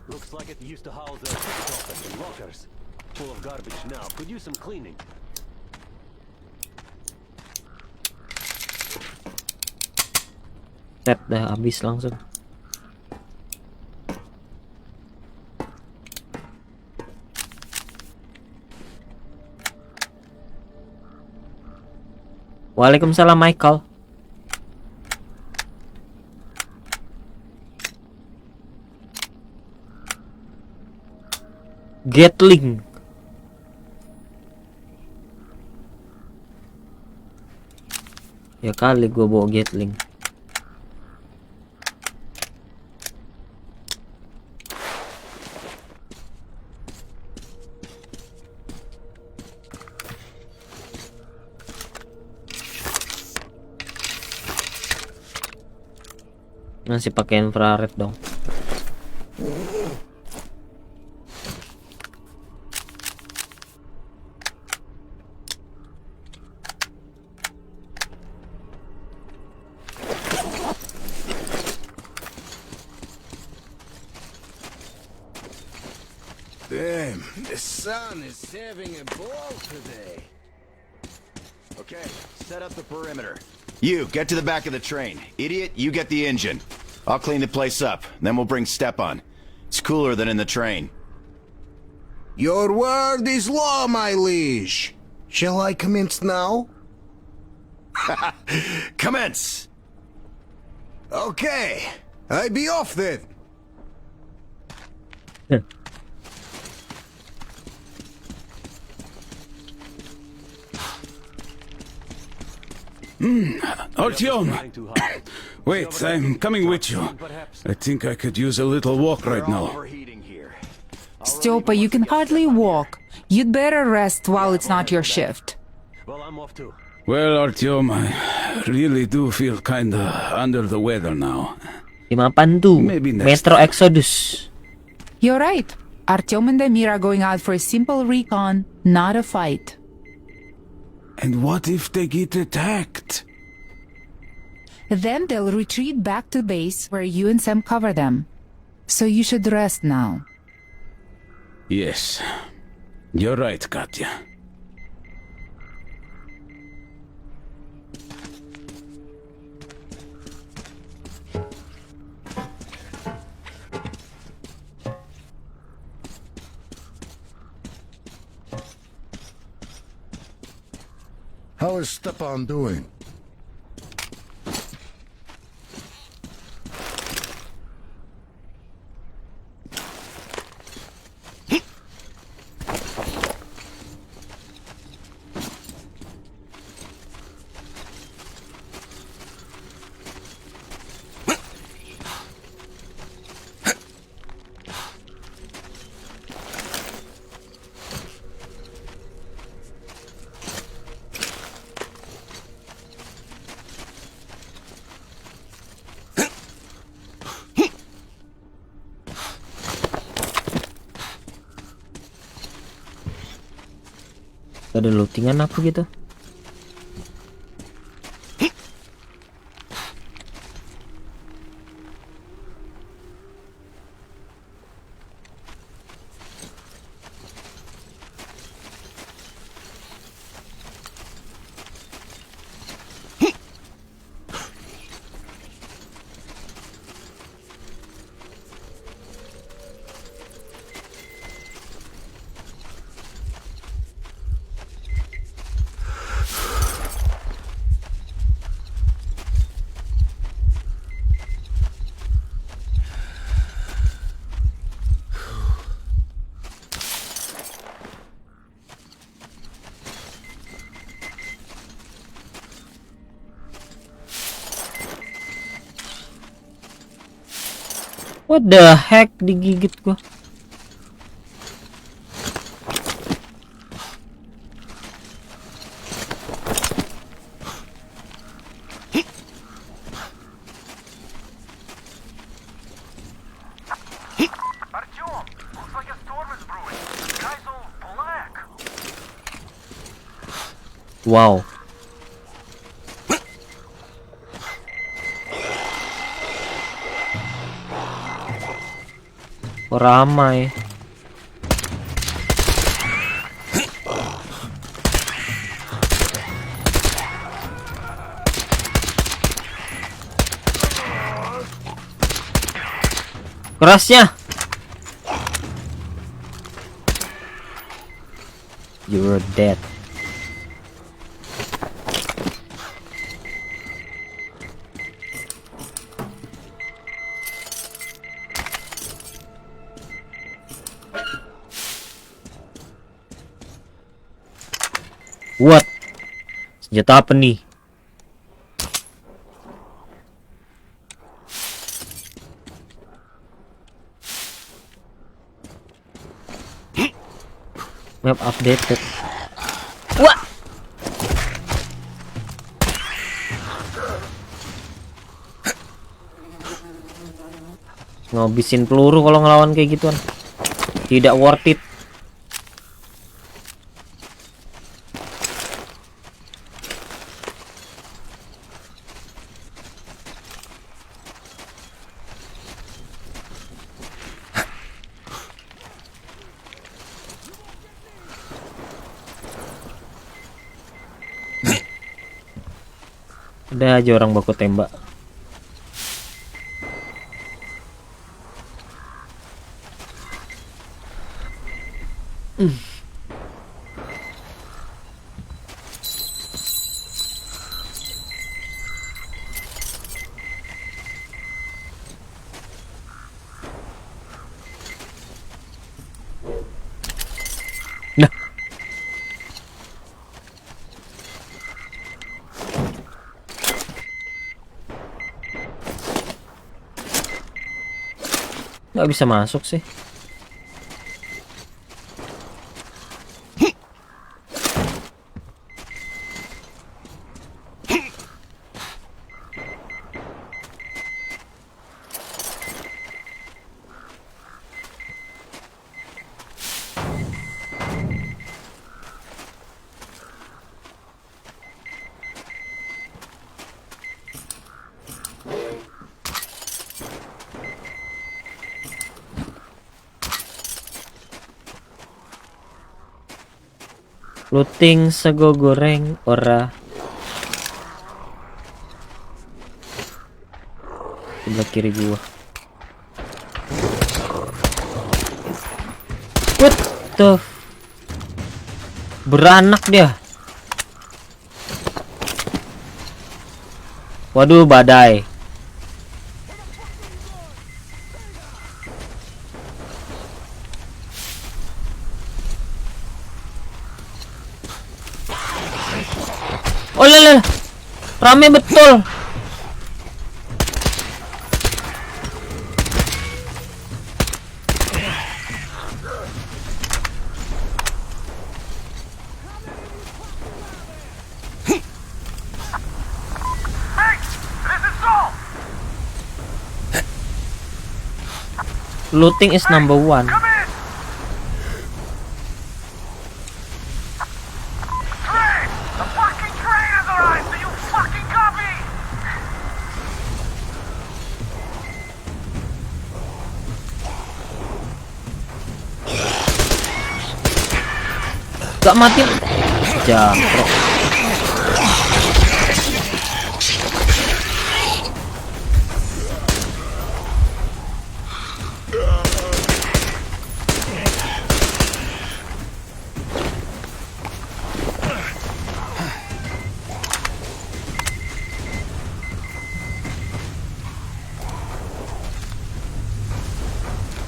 Looks like it used to house a office and lockers. Full of garbage now. Could use some cleaning. Set dah habis langsung. Waalaikumsalam Michael. Gatling. Ya kali gua bawa Gatling. Masih pakai infrared dong. Damn, the sun is having a ball today. Okay, set up the perimeter. You, get to the back of the train. Idiot, you get the engine. I'll clean the place up, then we'll bring Stepan. It's cooler than in the train. Your word is law, my liege. Shall I commence now? Commence! Okay, I be off then. Artyom! Wait, I'm coming with you. I think I could use a little walk right now. Styopa, you can hardly walk. You'd better rest while it's not your shift. Well, I'm off too. Well, Artyom, I really do feel kinda under the weather now. Yamantau. Maybe next Metro Exodus. You're right. Artyom and Damir are going out for a simple recon, not a fight. And what if they get attacked? Then they'll retreat back to base where you and Sam cover them. So you should rest now. Yes. You're right, Katya. How is Stepan doing? Gak ada lootingan apa gitu. What the heck, digigit gua. Wow. Oh, ramai. Kerasnya. You're dead. What? Senjata apa nih? Map updated. Wah! Ngabisin peluru kalau ngelawan kayak gituan. Tidak worth it. Ada aja orang baku tembak. Nah. Nggak bisa masuk sih. Looting sego goreng ora. Sebelah kiri gua. What the? Beranak dia. Waduh, badai. Oh lele, rame betul. Looting is number one. nggak mati. Jakrok.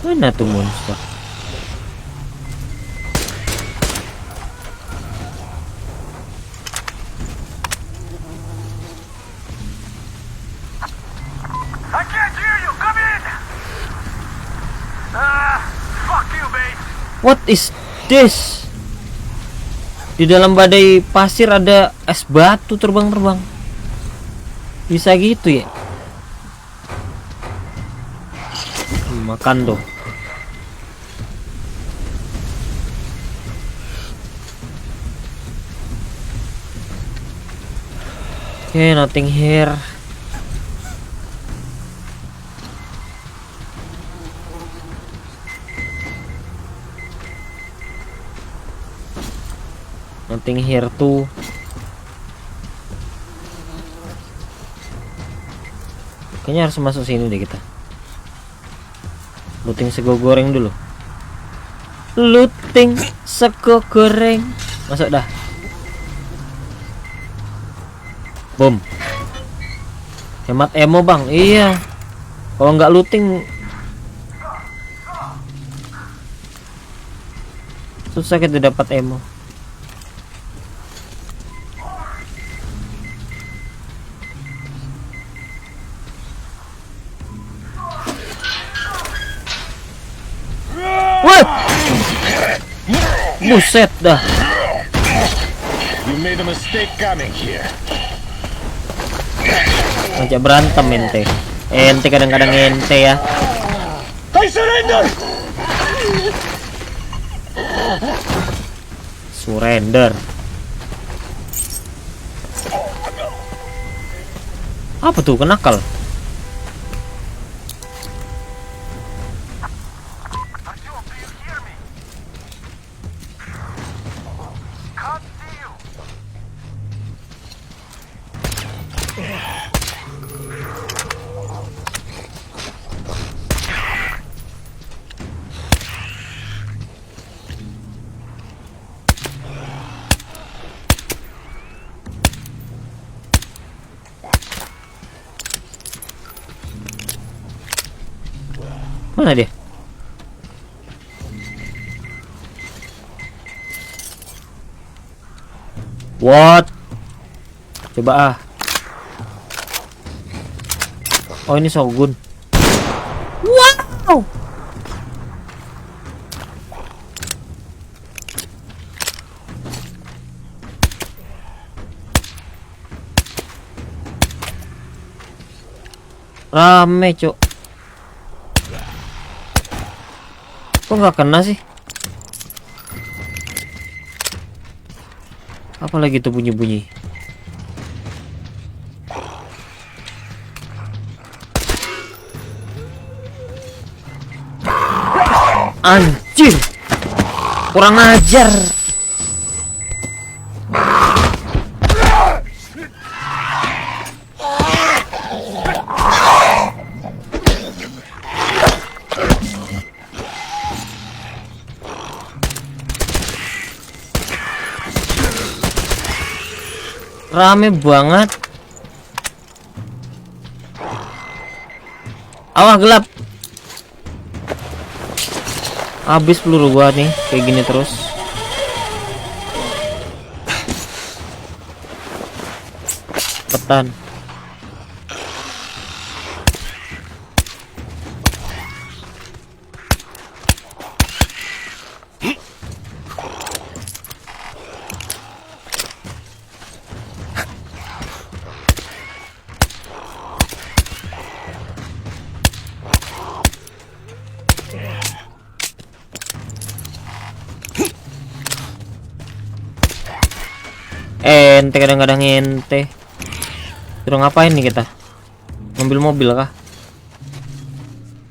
Mana tuh monster? I can't hear you. Come in. Fuck you, mate. What is this? Di dalam badai pasir ada es batu terbang-terbang. Bisa gitu ya? Makan tuh. Okay, nothing here. Nothing here too. Kayaknya harus masuk sini deh kita. Looting sego goreng dulu. Looting sego goreng. Masuk dah. Boom. Hemat ammo bang. Iya. Kalau nggak looting susah kita dapat ammo. Wah. Buset dah. You made a mistake coming here. Ngajak berantem ente. Ente kadang-kadang ente ya. I surrender. Surrender. Apa tuh kenakal? Mana dia? What? Coba ah. Oh ini Shogun. Wow. Rame cok. Kok nggak kena sih? Apalagi tuh bunyi-bunyi. Anjir, kurang ajar. Rame banget. Awas gelap. Habis peluru gua nih kayak gini terus. Petan. Ente kadang-kadang ente. Suruh ngapain nih kita? Ngambil mobil kah?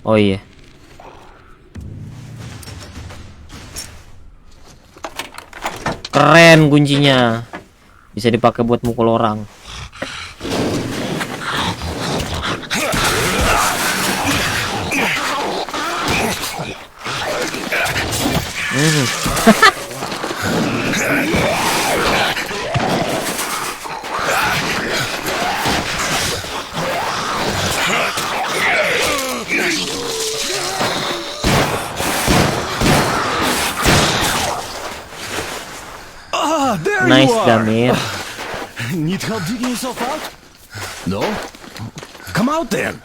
Oh iya. Keren kuncinya. Bisa dipakai buat mukul orang. There Nice you are. Damir. Need help digging yourself out? No? Come out then.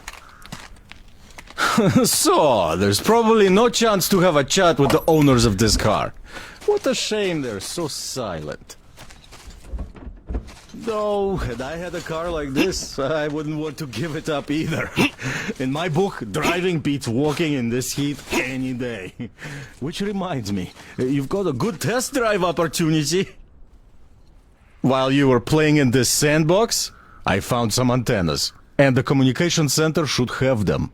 So, there's probably no chance to have a chat with the owners of this car. What a shame they're so silent. Though, had I had a car like this, I wouldn't want to give it up either. In my book, driving beats walking in this heat any day. Which reminds me, you've got a good test drive opportunity. While you were playing in this sandbox, I found some antennas, and the communication center should have them.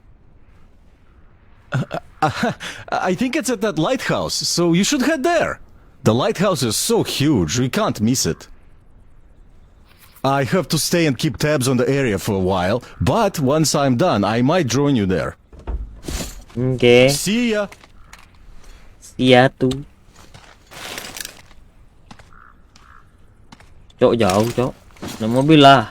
I think it's at that lighthouse, so you should head there. The lighthouse is so huge, we can't miss it. I have to stay and keep tabs on the area for a while, but once I'm done, I might join you there. Okay. See ya. See ya tuh. Cok jauh, Cok. Ada mobil lah.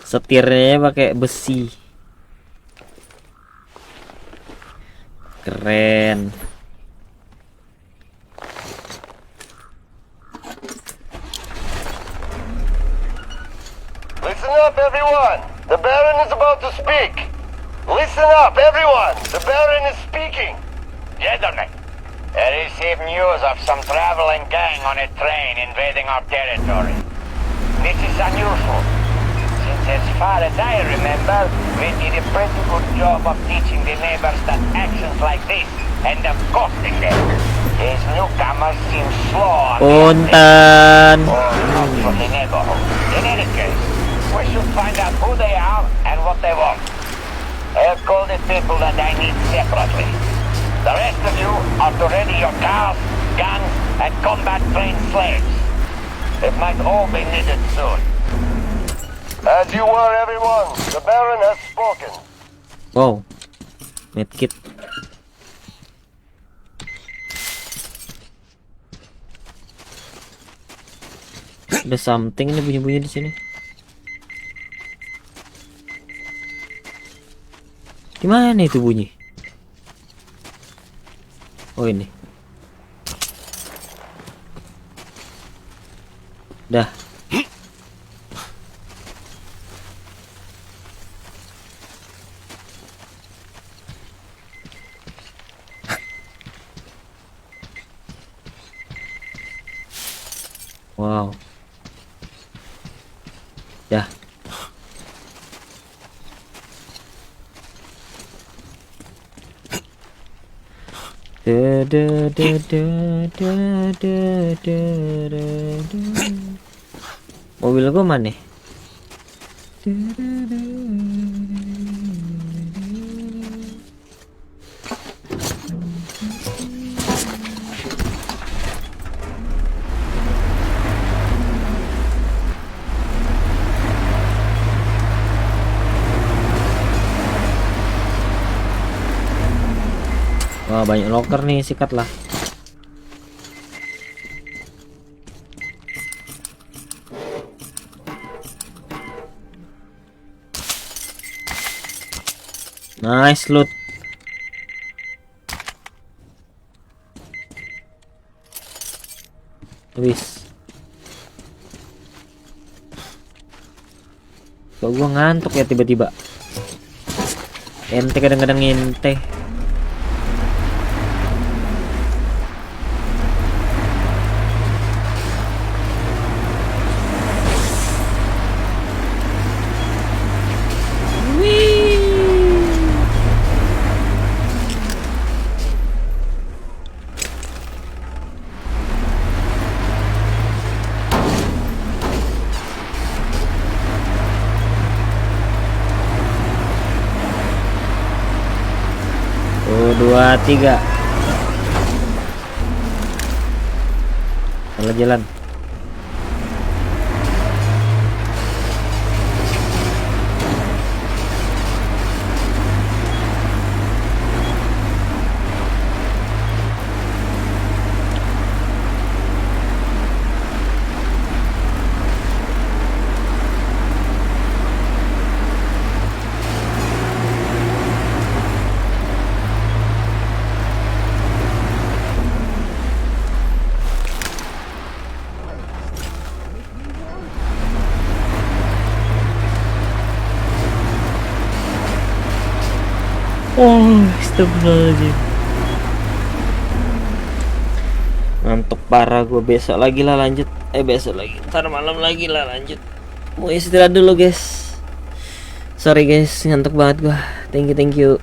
Setirnya pakai besi. Keren. Listen up, everyone. The Baron is about to speak. Listen up, everyone. The Baron is speaking. Gentlemen, I received news of some traveling gang on a train invading our territory. This is unusual, since as far as I remember, we did a pretty good job of teaching the neighbors that actions like this end up costing them. These newcomers seem slow on Punten. or not from the neighborhood. In any case, we should find out who they are and what they want. I'll call the people that I need separately. The rest of you are to ready your cars, guns, and combat-trained slaves. It might all be needed soon. As you were, everyone, the Baron has spoken. Wow. Medkit. Ada something ini bunyi-bunyi di sini. Gimana itu bunyi? Oh ini. Dah. Wow. Dah. Mobil gua mana? Wah, banyak locker nih, sikat lah. Nice loot. Wis. Kok gua ngantuk ya tiba-tiba. Ente kadang-kadang ngente. 3. Salah jalan. Oh, astagfirullahaladzim. Ngantuk parah gue. Besok lagi lah lanjut. Besok lagi. Ntar malam lagi lah lanjut. Mau istirahat dulu guys. Sorry guys, ngantuk banget gue. Thank you.